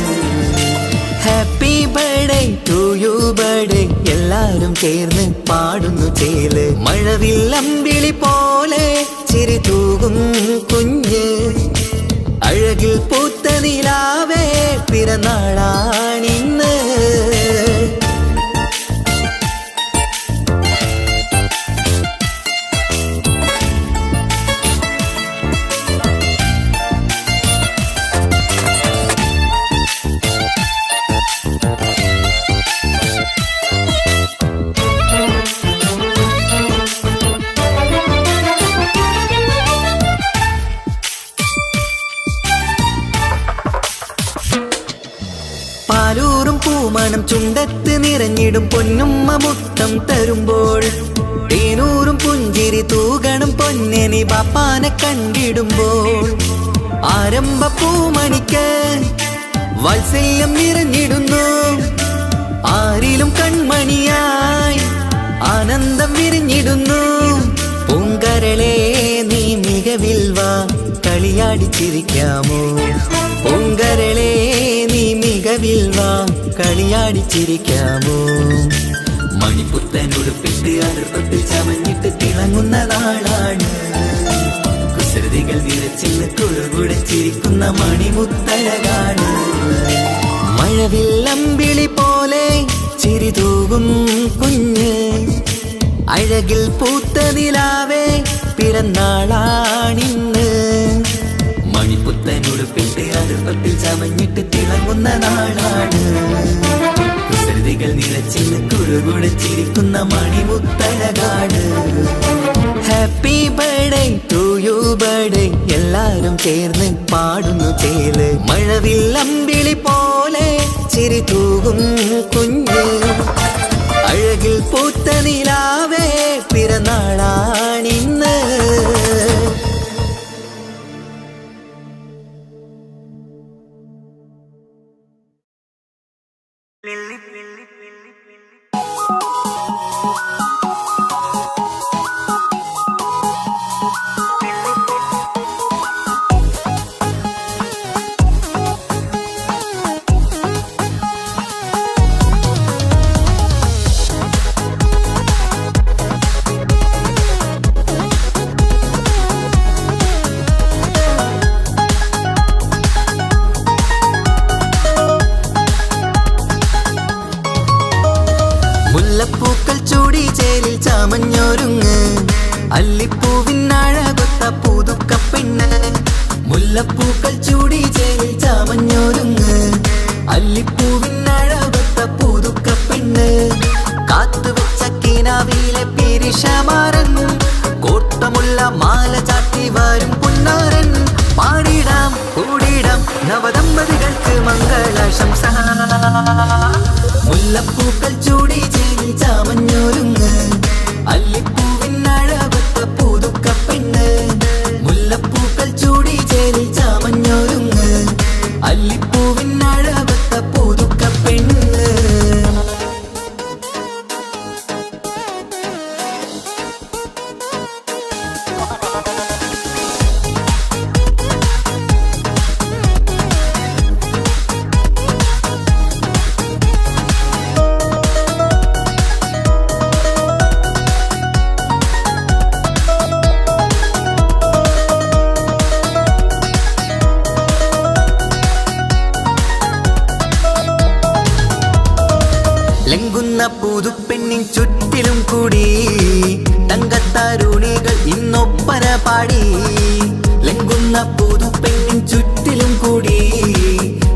happy birthday to you birthday എല്ലാരും ചേർന്ന് പാടുന്നു ചേല് മഴവില്ലമ്പിളി പോലെ ചിരി തൂകും കുഞ്ഞ് അഴകിൽ പൂത്ത നിലാവേ പിറന്നാളാണിന്ന് പാലൂറും പൂമണം ചുണ്ടത്ത് നിറഞ്ഞിടും പൊന്നുമ്മ മുത്തം തരുമ്പോൾ തേനൂറും പുഞ്ചിരി തൂകണം പൊന്നനി ബാപ്പാനെ കണ്ടിടുമ്പോൾ ആരംഭ പൂമണിക്ക് വാത്സല്യം നിറഞ്ഞിടുന്നു ആരിലും കൺമണിയായി ആനന്ദം വിരിഞ്ഞിടുന്നു പൂങ്കരളെ നീ മികവിൽ വാ കളിയാടിച്ചിരിക്കാമോ പൂങ്കരളെ നീ മികവിൽ വാ കളിയാടിച്ചിരിക്കാമോ മണിപ്പുത്തൻ ഉടുപ്പിട്ട് അടുപ്പത്തിൽ ചമഞ്ഞിട്ട് തിളങ്ങുന്ന നാളാണ് കുസൃതികൾ വിരച്ചിൽ കുഴകുടച്ചിരിക്കുന്ന മണിമുത്തഴകാണ് മഴവില്ലമ്പിളി പോലെ ചിരി തൂകും കുഞ്ഞ് അഴകിൽ പൂത്ത നിലാവേ പിറന്നാളാണിന്ന് മണിപ്പുത്തൻ ഉടുപ്പിട്ട് അടുപ്പത്തിൽ ചമഞ്ഞിട്ട് തിളങ്ങുന്ന നാളാണ് കുസൃതികൾ നിറച്ചിൽ കുഴകുടച്ചിരിക്കുന്ന മണിമുത്തഴകാണ് happy birthday to you birthday എല്ലാരും ചേർന്ന് പാടുന്നു ചേല് മഴവില്ലമ്പിളി പോലെ ചിരി തൂകും കുഞ്ഞ് അഴകിൽ പൂത്ത നിലാവേ പിറന്നാളാണിന്ന് മുല്ലപ്പൂക്കൾ ചൂടി ചേലിൽ ചാമഞ്ഞൊരുങ്ങ് അല്ലിപ്പൂവിനഴകൊത്ത പുതുക്കപ്പെണ്ണ് മുല്ലപ്പൂക്കൾ ചൂടി ചേലിൽ ചാമഞ്ഞൊരുങ്ങ് അല്ലിപ്പൂവിനഴകൊത്ത പുതുക്കപ്പെണ്ണ് കാത്തുവെച്ച കിനാവിലെ പിരിശമാരൻ കോട്ടമുള്ള മാല ചാട്ടി വരും പുന്നാരൻ പാടിടാം കൂടിടാം നവദമ്പതികൾക്ക് മംഗളാശംസ മുല്ലപ്പൂക്കൾ ചൂടി ചേലി ചാമഞ്ഞൊരുങ്ങ് അല്ലിപ്പൂവിനഴകൊത്ത പുതുക്കപ്പെണ്ണ് മുല്ലപ്പൂക്കൾ ചൂടി ചേലി ചാമഞ്ഞൊരുങ്ങ് അല്ലിപ്പൂവിനഴകൊത്ത പുതുക്കപ്പെണ്ണ് ലെങ്കുന്ന പുതുപ്പെണ്ണിൻ ചുറ്റിലും കൂടി തങ്കത്തരുണികൾ ഇന്നൊപ്പന പാടി. ലെങ്കുന്ന പുതുപ്പെണ്ണിൻ ചുറ്റിലും കൂടി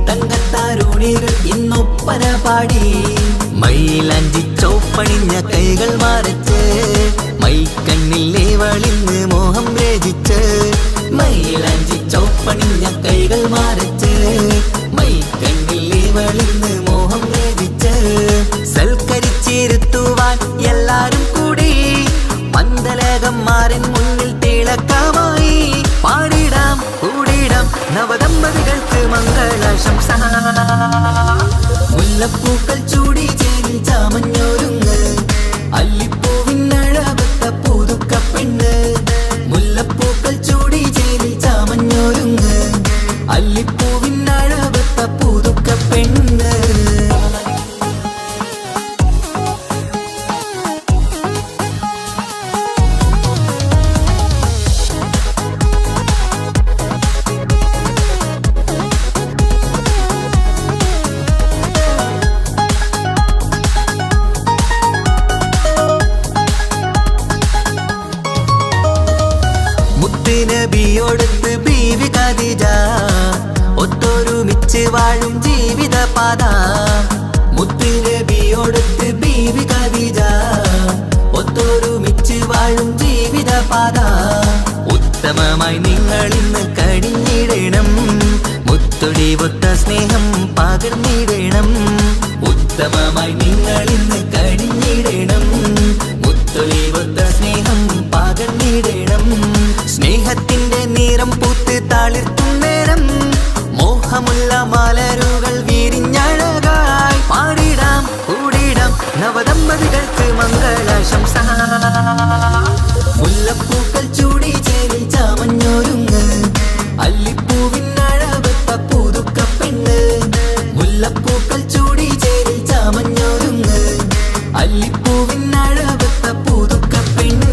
തങ്കത്തരുണികൾ ഇന്നൊപ്പന പാടി. മൈലാഞ്ചി ചോപ്പണിഞ്ഞ കൈകൾ മറച്ച് മൈക്കണ്ണിലേവളിന്ന് മോഹം രചിച്ച്. മൈലാഞ്ചി ചോപ്പണിഞ്ഞ കൈകൾ മറച്ച് മൈക്കണ്ണിലേവളിന്ന് മോഹം രചിച്ച്. സൽക്കരിച്ചിരുത്തുവാൻ എല്ലാരും കൂടി മന്ദലകന്മാരൻ മുന്നിൽ തിളക്കമായി. പാടിടാം കൂടിടാം നവദമ്പതികൾക്ക് മംഗളാശംസ. മുല്ലപ്പൂക്കൾ ചൂടി ചേരിൽ ചാമഞ്ഞൊരുങ്ങ് അല്ലിപ്പൂവിനഴകത്ത പുതുക്കപ്പെണ്ണ്. മുല്ലപ്പൂക്കൾ ചൂടി ചേരിൽ ചാമഞ്ഞൊരുങ്ങ് അല്ലിപ്പൂവിനഴകത്ത പുതുക്കപ്പെണ്ണ്. നബിയോടത്ത് ബീവി ഖദീജ ഒത്തൊരുമിച്ച് വാഴും ജീവിത പാത. മുത്തുനബിയോടത്ത് ബീവി ഖദീജ ഒത്തൊരുമിച്ച് വാഴും ജീവിത പാത. ഉത്തമമായി നിങ്ങൾ ഇന്ന് കഴിഞ്ഞിടണം മുത്തൊടിവൊത്ത സ്നേഹം പകർന്നിടണം. ഉത്തമമായി നിങ്ങൾ ഇന്ന് കഴിഞ്ഞിടണം മുത്തൊടിവൊത്ത സ്നേഹം പകർന്നിടണം. സ്നേഹത്തിന്റെ നിറം പൂത്ത് താളിർത്തും നേരം മോഹമുള്ള മലരുകൾ വിരിഞ്ഞഴകായി. പാടിടാം കൂടിടാം നവദമ്പതികൾക്ക് മംഗളാശംസ. മുല്ലപ്പൂക്കൾ ചൂടി ചേരിൽ ചാമഞ്ഞൊരുങ്ങ് അല്ലിപ്പൂവിനഴകത്ത പുതുക്കപ്പെണ്ണ്. മുല്ലപ്പൂക്കൾ ചൂടി ചേരിൽ ചാമഞ്ഞൊരുങ്ങ് അല്ലിപ്പൂവിനഴകത്ത പുതുക്കപ്പെണ്ണ്.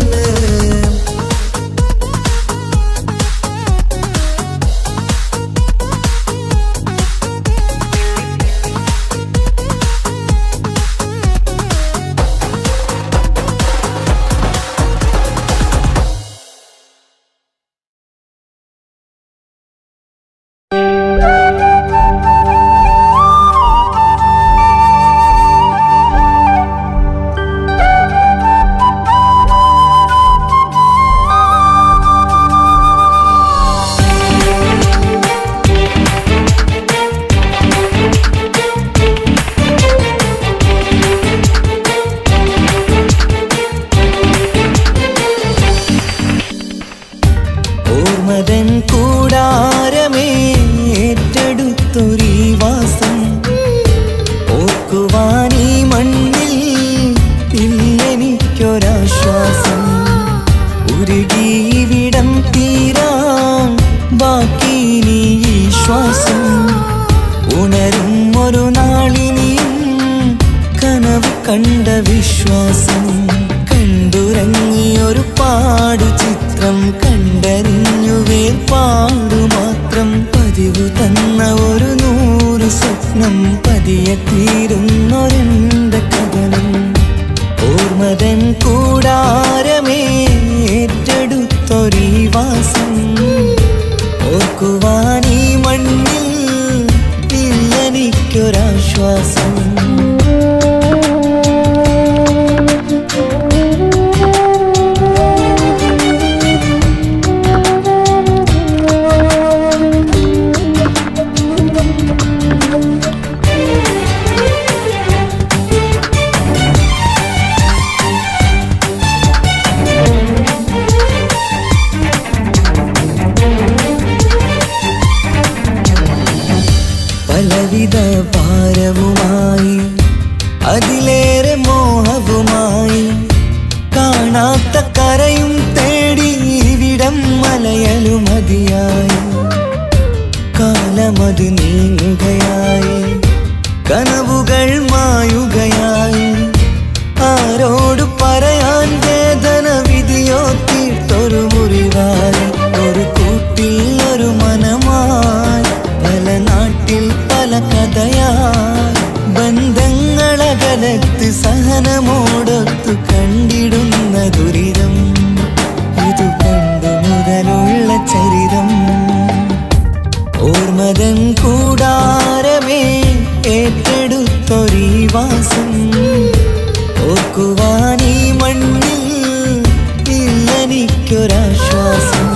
ഓർമ്മതൻ കൂടാരമേ ഏറ്റെടുത്തൊരീ വാസം. ഓർക്കുവാനീ മണ്ണിൽ ഇല്ലെനിക്കൊരാശ്വാസം. ഉരുകിയിവിടം തീരാൻ ബാക്കി നീ ഈ ശ്വാസം. ഉണരും ഒരു നാളിനിയും കനവ് കണ്ട വിശ്വാസം. കണ്ടുറങ്ങിയൊരു പാടു ചിത്രം കണ്ടറിഞ്ഞു വേർപാടു മാത്രം. പതിവ് തന്ന ഒരു 100 സ്വപ്നം പതിയെ തീരുന്നൊരെന്റെ കഥനം. ഓർമ്മതൻ കൂടാരമേ ഏറ്റെടുത്തൊരീ വാസം. ഓർക്കുവാനീ മണ്ണിൽ ഇല്ലെനിക്കൊരാശ്വാസം. പലവിധ ഭാരവുമായി അതിലേറെ മോഹവുമായി കാണാത്ത കരയും തേടി ഇവിടം മലയലുമതിയായി. കാലമത് നീങ്ങുകയായി കനവുകൾ മായുകയായി. ആരോട് പറയാൻ വേദന വിധിയോ തീർത്തൊരു മുറിവായി. ഒരു കൂട്ടിൽ ഒരു മനമായി പല നാട്ടിൽ പല കഥയായി. ബന്ധങ്ങളകലത്ത് സഹ ഇല്ലെനിക്കൊരാശ്വാസം.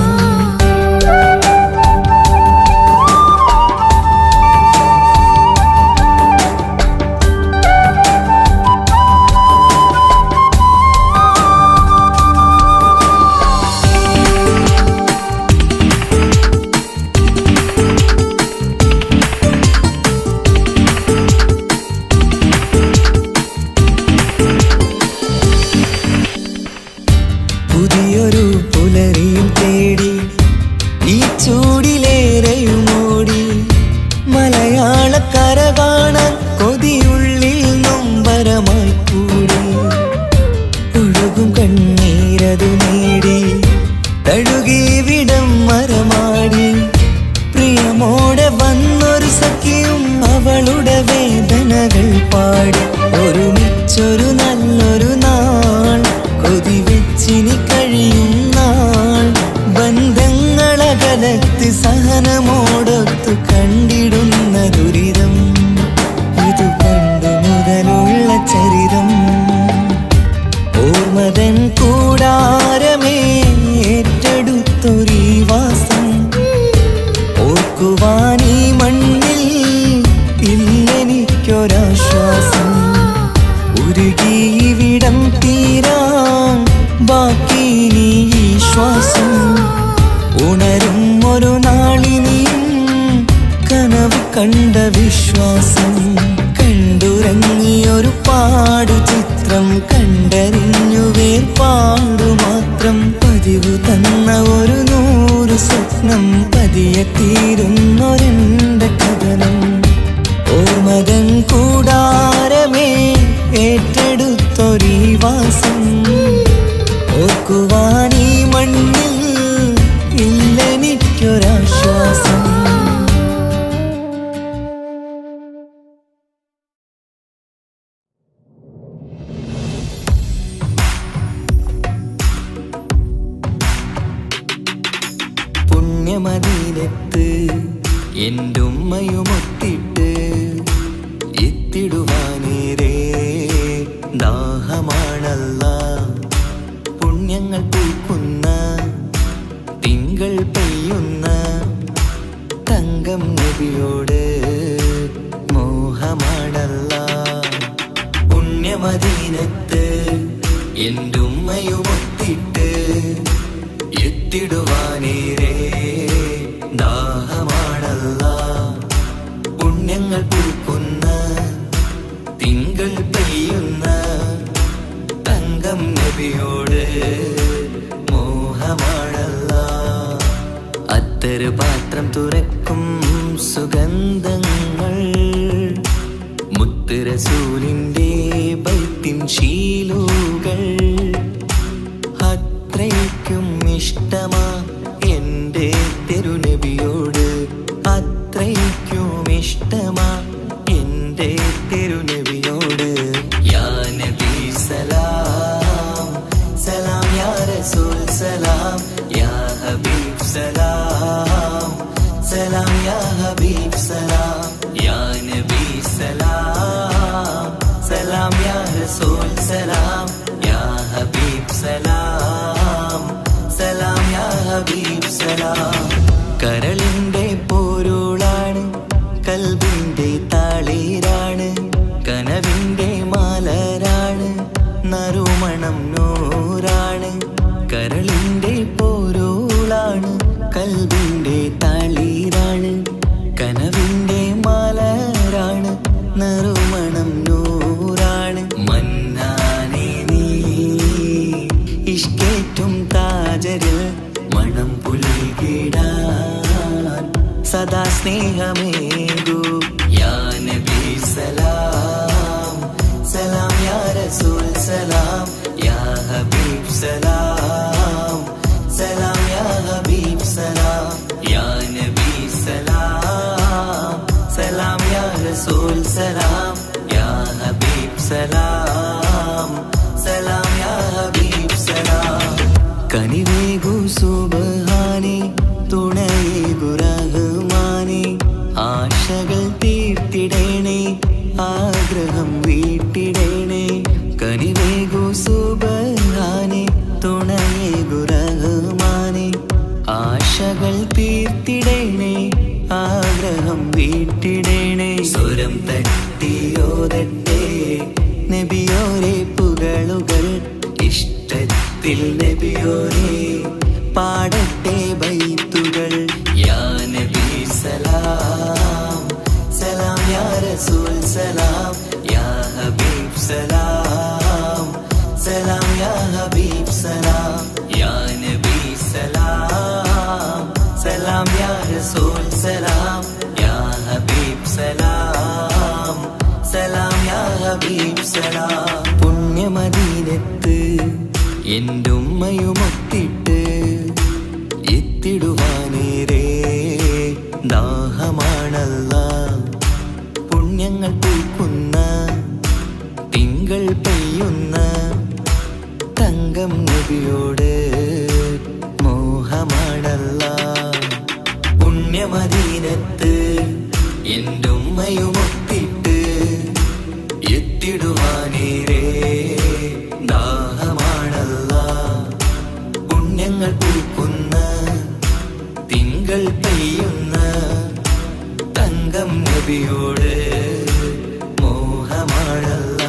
പുതിയൊരു പുലരിയും തേടി ഈ ചൂടിലേറെയുമോടി മലയാളക്കര കാണാൻ കൊതിയുള്ളിൽ നൊമ്പരമായി കൂടി. ഒഴുകും കണ്ണീരതു നേടി തഴുകിവിടം മരമാടി. പ്രിയമോടെ വന്നൊരു സഖിയും അവളുടെ വേദനകൾ പാടി. ഒരുമിച്ചൊരു നല്ലൊരു നാൾ കൊതി വെച്ചിനി കഴിയും നാൾ. ബന്ധങ്ങളകലത്ത് സഹനമോടൊത്തു കണ്ടിടുന്ന ദുരിതം ഇതു പണ്ടു മുതലുള്ള ചരിതം. ഓർമ്മതൻ കൂടാരമേ ഏറ്റെടുത്തൊരീ വാസം. ഓർക്കുവാനീ മണ്ണിൽ ഇല്ലെനിക്കൊരാശ്വാസം. ഉരുകിയിവിടം തീരാൻ ബാക്കി നീ ഈ ശ്വാസം. ഉണരും ഒരു നാളിനിയും കനവ് കണ്ട വിശ്വാസം. കണ്ടുറങ്ങിയൊരു പാടു ചിത്രം കണ്ടറിഞ്ഞു വേർപാടു മാത്രം. പതിവ് തന്ന ഒരു 100 സ്വപ്നം പതിയെ തീരുന്നൊരെന്റെ കഥനം. ഓർമ്മതൻ കൂടാരമേ ഏറ്റെടുത്തൊരീ വാസം. ഓർക്കുവാനീ മണ്ണിൽ ഇല്ലെനിക്കൊരാശ്വാസം. പുണ്യമദീനത്ത് എൻ്റെ ഉമ്മയുമൊത്തിട്ട് എത്തിടുവാനേരേ ദാഹമാണല്ലാ. പുണ്യങ്ങൾ പൂക്കുന്ന തിങ്കൾ പെയ്യുന്ന തങ്കം നബിയോട് മോഹമാണല്ലാ. പുണ്യമദീനത്ത് എൻ്റെ ഉമ്മയുമൊത്തിട്ട് എത്തിടുവാനേരേ ദാഹമാണല്ലാ. പുണ്യങ്ങൾ പൂക്കുന്ന തിങ്കൾ പെയ്യുന്ന തങ്കം നബിയോട് മോഹമാണല്ലാ. അത്തര് പാത്രം തുറക്കും സുഗന്ധങ്ങൾ മുത്ത് റസൂലിൻ്റെ ബൈത്തിൻ ശീലുകൾ. അത്രയ്ക്കും ഇഷ്ടമാ എൻ്റെ തിരുനബിയോട്. അത്രയ്ക്കും ഇഷ്ടമാ എൻ്റെ തിരുനബിയോട്. യാ നബി സലാം സലാം യാ റസൂൽ സലാം യാ ഹബീബ് സലാം സലാം യാ ഹബീബ് സലാം യാ നബി സലാം സലാം യാ റസൂൽ സലാം യാ ഹബീബ് സലാം സലാം യാ ഹബീബ് സലാം. കരളിൻ്റെ പോരുളാണ് കൽബിൻ്റെ താളീരാണ്. കനവിൻ്റെ മാലരാണ് നറുമണം നൂറാണ്. കരളിൻ്റെ പോരുളാണ് കൽബിൻ്റെ താളീരാണ്. കനവിൻ്റെ മാലരാണ് നറുമണം നൂറാണ്. മന്നാനേ നീ ഇഷ്കേറ്റും താജരിൽ മണം പുൽകിടാൻ സദാ സ്നേഹമേകൂ. യാ നബി സലാം സലാം യാ റസൂൽ സലാം യാ ഹബീബ് സലാം സലാം യാ ഹബീബ് സലാം യാ നബി സലാം സലാം യാ റസൂൽ സലാം യാ ഹബീബ് സലാം സലാം യാ ഹബീബ് സലാം. കനിവേകു സുബ്ഹാനേ തുണയേകു റഹ്മാനേ. ആശകൾ തീർത്തിടേണേ ആഗ്രഹം വീട്ടിടേണേ. കനിവേകു സുബ്ഹാനേ തുണയേകു റഹ്മാനേ. ആശകൾ തീർത്തിടേണേ ആഗ്രഹം വീട്ടിടേണേ സ്വരം തട്ടിയോതട്ടെ നബിയോരെ പുകളുകൾ ഇഷ്ടത്തിൽ നബിയോരെ പാടട്ടെ ബൈത്തുകൾ യാ നബി സലാം സലാം യാ റസൂൽ സലാം യാ ഹബീബ് സലാം സലാം യാ ഹബീബ് സലാം യാ നബി സലാം സലാം യാ റസൂൽ സലാം യാ ഹബീബ് സലാം സലാം യാ ഹബീബ് സലാം പുണ്യമദീനത്ത് എൻ്റെ ഉമ്മയുമൊത്തിട്ട് എത്തിടുവാനേരേ ദാഹമാണല്ല പുണ്യങ്ങൾ പൂക്കുന്ന തിങ്കൾ പെയ്യുന്ന തങ്കം നബിയോട് മോഹമാണല്ല പുണ്യമദീനത്ത് എൻ്റെ ഉമ്മയുമൊത്തിട്ട് എത്തിടുവാനേരേ ദാഹമാണല്ല പുണ്യങ്ങൾ പൂക്കുന്ന തിങ്കൾ പെയ്യുന്ന തങ്കം നബിയോട് മോഹമാണല്ല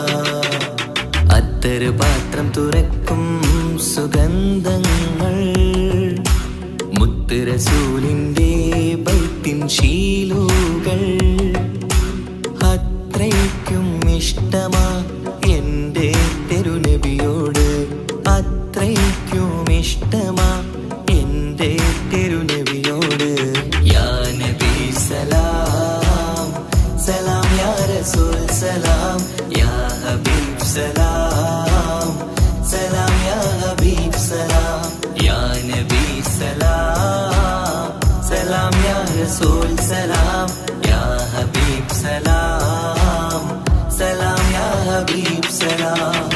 അത്തര് പാത്രം തുറക്കും സുഗന്ധങ്ങൾ മുത്ത് റസൂലിന്റെ ബൈത്തിൻ ശീലുകൾ അത്രയ്ക്കും ഇഷ്ടമാ എൻ്റെ തിരുനബിയോട് അത്രയ്ക്കും ഇഷ്ടമാ എൻ്റെ തിരുനബിയോട് യാ നബി സലാം സലാം യാ റസൂൽ സലാം യാ ഹബീബ് സലാം സലാം യാ ഹബീബ് സലാം യാ നബി സലാം സലാം യാ റസൂൽ സലാം യാ ഹബീബ് സലാം സലാം യാ ഹബീബ് സലാം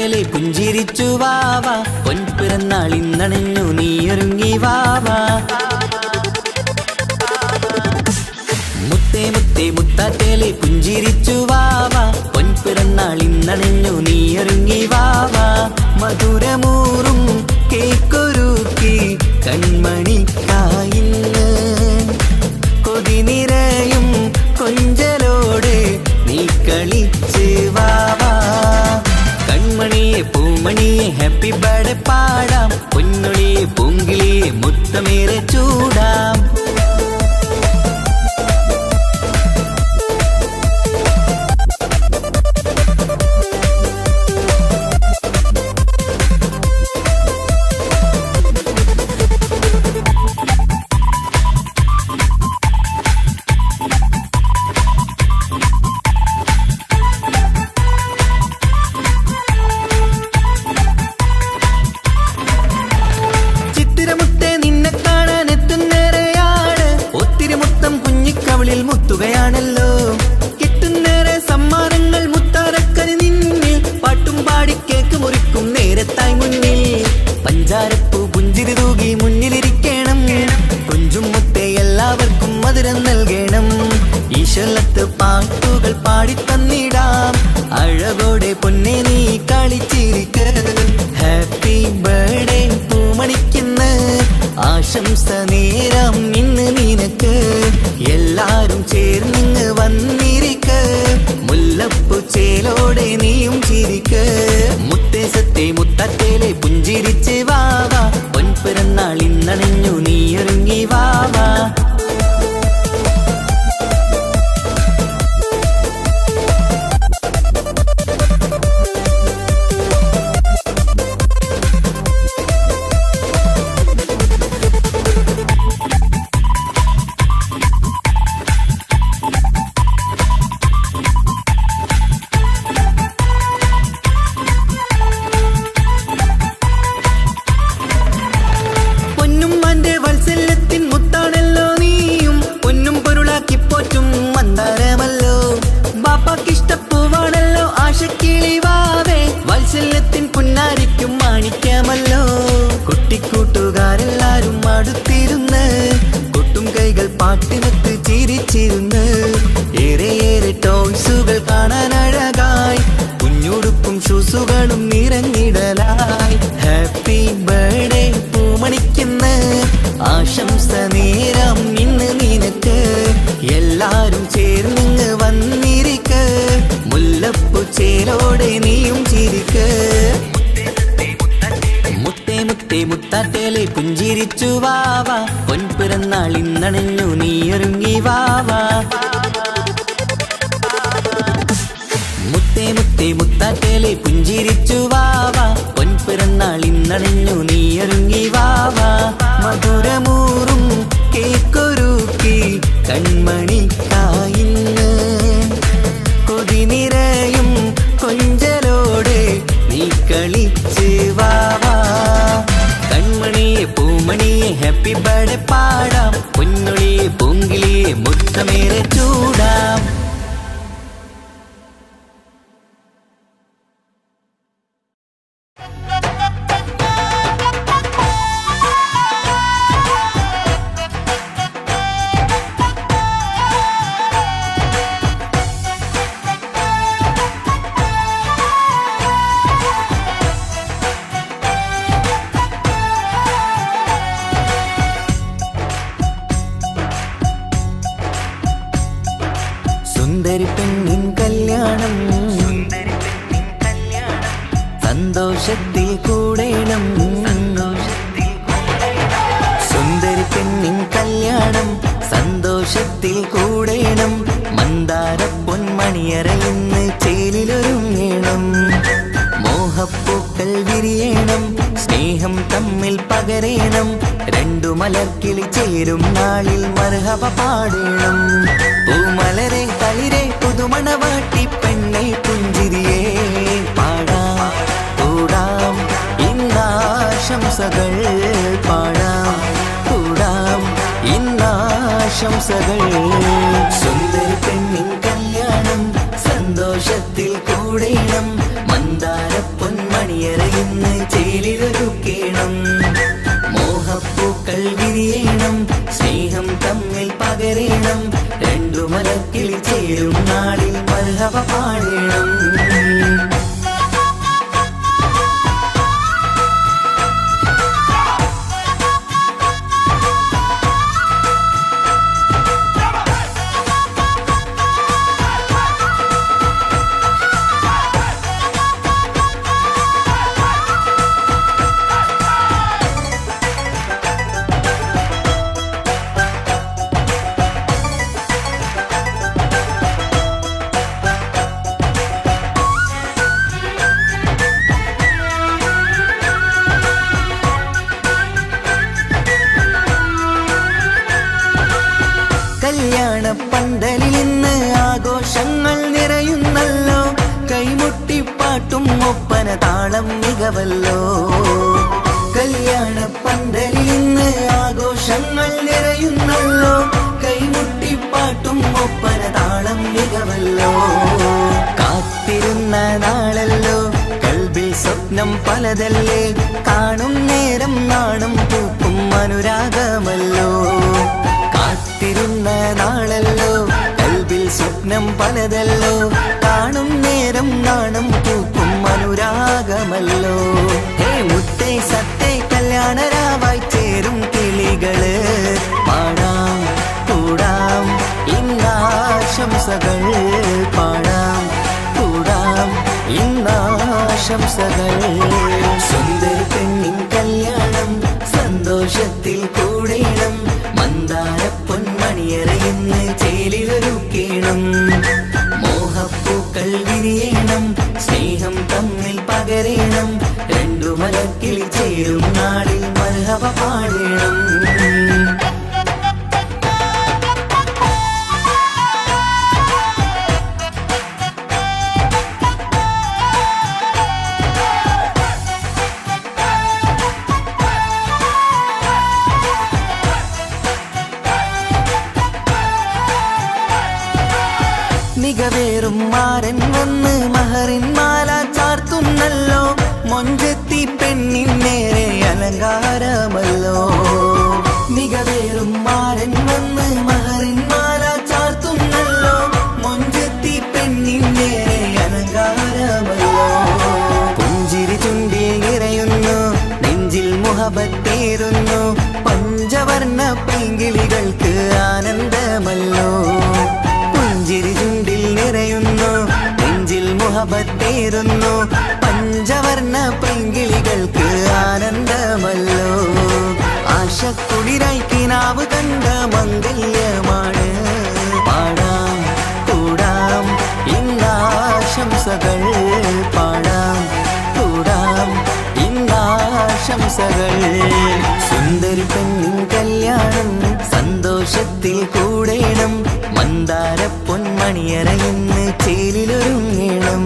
മുത്താട്ടേലെ പുഞ്ചിരിച്ചു വാവ പൊൻപിറന്നാൾ ഇന്നണഞ്ഞു നീയൊരുങ്ങി വാവ മുത്തേ മുത്തേ മുത്താട്ടേലെ പുഞ്ചിരിച്ചു വാവ പൊൻപിറന്നാൾ ഇന്നണഞ്ഞു നീയൊരുങ്ങി വാവ മധുരമൂറും കേക്കൊരുക്കി കൺമണിക്കായിന്ന് കൊതി നിറയും കൊഞ്ചലോടെ നീ കളിച്ച് വാവാ കൺമണിയെ പൂമണിയെ ഹാപ്പി ബർത്ത്ഡേ പാടാം പൊന്നൊളിയെ പൂങ്കിളിയെ മുത്തമേറെ ചൂടാം മുത്തുകയാണല്ലോ കിട്ടുന്നേറെ സമ്മാനങ്ങൾ മുത്താരക്കനി നിന്നിൽ പാട്ടും പാടി കേക്ക് മുറിക്കും നേരത്തായി മുന്നിൽ പഞ്ചാരപ്പൂ പുഞ്ചിരി തൂകി മുന്നിലിരിക്കണം കുഞ്ചും മുത്തേ എല്ലാവർക്കും മധുരം നൽകണം ഈശ്വലത്ത് പാട്ടുകൾ പാടിത്തന്നിടാം അഴകോടെ പൊന്നെ നീ കളിച്ചിരിക്ക ഹാപ്പി ബർത്ത്ഡേ പൂമണിക്കുന്ന് ആശംസ നേരം ഇന്ന് നിനക്ക് എല്ലാരും ചേർന്നിങ്ങ് വന്നിരിക്ക് മുല്ലപ്പൂ ചേലോടെ നീയും ചിരിക്ക് മുത്തേ സത്തേ മുത്തത്തേലെ പുഞ്ചിരിച്ച് വാവാ പൊൻപിറന്നാൾ ഇന്നണഞ്ഞു നീയൊരുങ്ങി വാവാ ഇഷ്ടപ്പൂവാണല്ലോ ആശക്കിളി വാവേ വാത്സല്യത്തിൻ പുന്നാരിക്കും മാണിക്കാമല്ലോ കുട്ടിക്കൂട്ടുകാരെല്ലാരും അടുത്തിരുന്ന് കൊട്ടും കൈകൾ പാട്ടിനൊത്ത് ചിരിച്ചിരുന്ന് ഏറെ ഏറെ ടോയ്സുകൾ കാണാൻ അഴകായി കുഞ്ഞുടുപ്പും ഷൂസുകളും നിറഞ്ഞിടലായി ഹാപ്പി ബർത്ത്ഡേ പൂമണിക്കുന്ന് ആശംസ നേരം ഇന്ന് നിനക്ക് എല്ലാരും ചേർന്നിങ്ങ് വന്നിരിക്ക് മുല്ലപ്പൂ ചേലോടെ നീയും ചിരിക്ക് മുത്തേ മുത്തേ മുത്താട്ടേലെ പുഞ്ചിരിച്ചു വാവാ പൊൻപിറന്നാൾ ഇന്നണഞ്ഞു നീയൊരുങ്ങി വാവാ മുത്തേ മുത്തേ മുത്താട്ടേലെ പുഞ്ചിരിച്ചു വാവാ പൊൻപിറന്നാൾ ഇന്നണഞ്ഞു നീയൊരുങ്ങി വാവാ മധുരമൂറും കേക്കൊരുക്കി കൺമണിക്കായിന്ന് കൊതി നിറയും കൊഞ്ചലോടെ നീ കളിച്ച് വാവാ കൺമണിയെ പൂമണിയെ ഹാപ്പി ബർത്ത്ഡേ പാടാം പൊന്നൊളിയെ പൂങ്കിളിയെ മുത്തമേറെ ചൂടാം സുന്ദരി പെണ്ണിൻ കല്യാണം സന്തോഷത്തിൽ കൂടേണം സുന്ദരി പെണ്ണിൻ കല്യാണം സന്തോഷത്തിൽ കൂടേണം മന്ദാര പൊന്മണിയറയിന്ന് ചേലിലൊരുങ്ങേണം മോഹപ്പൂക്കൾ വിരിയണം സ്നേഹം തമ്മിൽ പകരേണം രണ്ടു മലർക്കിളി ചേരും നാളിൽ മർഹബ പാടേണം പൂമലരെ തളിരെ പുതുമണവാട്ടി പെണ്ണെ പുഞ്ചിരിയേ പാടാം കൂടാം ഇന്നാശംസകൾ പാടാം കൂടാം ഇന്നാശംസകൾ സുന്ദരി പെണ്ണിൻ കല്യാണം സന്തോഷത്തിൽ കൂടേണം മന്ദാര പൊന്മണി മണിയറയിന്ന് ചേലിലൊരുക്കേണം മോഹപ്പൂക്കൾ വിരിയണം സ്നേഹം തമ്മിൽ പകരേണം രണ്ടു മലക്കിളി ചേരും നാളിൽ മർഹബ പാടേണം കല്യാണ പന്തലിൽ ഇന്ന് ആഘോഷങ്ങൾ നിറയുന്നല്ലോ കൈമുട്ടിപ്പാട്ടും ഒപ്പന താളം മികവല്ലോ കല്യാണ പന്തലിൽ ഇന്ന് ആഘോഷങ്ങൾ നിറയുന്നല്ലോ കൈമുട്ടിപ്പാട്ടും ഒപ്പന താളം മികവല്ലോ കാത്തിരുന്ന നാളല്ലോ കൽബിൽ സ്വപ്നം പലതല്ലേ കാണും നേരം നാണം പൂക്കും അനുരാഗമല്ലോ കാത്തിരുന്ന നാളല്ലോ കൽബിൽ സ്വപ്നം പലതല്ലോ കാണും നേരം നാണം പൂക്കും അനുരാഗമല്ലോ ഹേ മുത്തേ സത്തേ കല്യാണരാവായി ചേരും കിളികള് പാടാം കൂടാം ഇന്നാശംസകൾ പാടാം കൂടാം ഇന്നാശംസകൾ സുന്ദര പെണ്ണിൻ കല്യാണം സന്തോഷത്തിൽ കൂടേണം മന്ദാര പൊന്മണിയറയിന്ന് ചേലിലൊരുക്കേണം മോഹപ്പൂക്കൾ വിരിയണം സ്നേഹം തമ്മിൽ പകരേണം രണ്ടു മലക്കിളി ചേരും നാളിൽ മർഹബ പാടേണം മികവേറും മാരൻ വന്ന് മഹറിൻ മാല ചാർത്തുന്നല്ലോ മൊഞ്ചെത്തി പെണ്ണിൻ നേരെ അലങ്കാരമല്ലോ മികവേറും മാരൻ വന്ന് മഹറിൻ മാല ചാർത്തുന്നല്ലോ മൊഞ്ചെത്തി പെണ്ണിൻ നേരെ അലങ്കാരമല്ലോ പുഞ്ചിരി ചുണ്ടിൽ നിറയുന്നു നെഞ്ചിൽ മുഹബത്തേറുന്നു പഞ്ചവർണ്ണ പൈങ്കിളികൾക്ക് ആനന്ദമല്ലോ പുഞ്ചിരി ചുണ്ടിൽ നിറയുന്നു നെഞ്ചിൽ മുഹബത്തേറുന്നു പഞ്ചവർണ്ണ പൈങ്കിളികൾക്ക് ആനന്ദമല്ലോ ആശക്കുളിരായി കിനാവ് കണ്ട മംഗല്യമാണ് പാടാം കൂടാം ഇന്നാശംസകൾ പാടാം കൂടാം ഇന്നാശംസകൾ സുന്ദരി പെണ്ണിൻ കല്യാണം സന്തോഷത്തിൽ കൂടേണം മന്ദാര പൊന്മണിയറയിന്ന് ചേലിലൊരുങ്ങേണം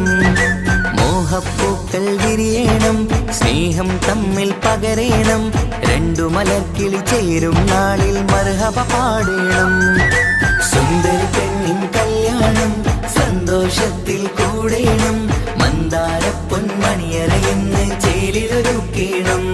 മോഹപ്പൂക്കൾ വിരിയണം സ്നേഹം തമ്മിൽ പകരേണം രണ്ടു മലക്കിളി ചേരും നാളിൽ മർഹബ പാടേണം സുന്ദരി പെണ്ണിൻ കല്യാണം സന്തോഷത്തിൽ കൂടേണം മന്ദാര പൊന്മണിയറയിന്ന് ചേലിലൊരുക്കേണം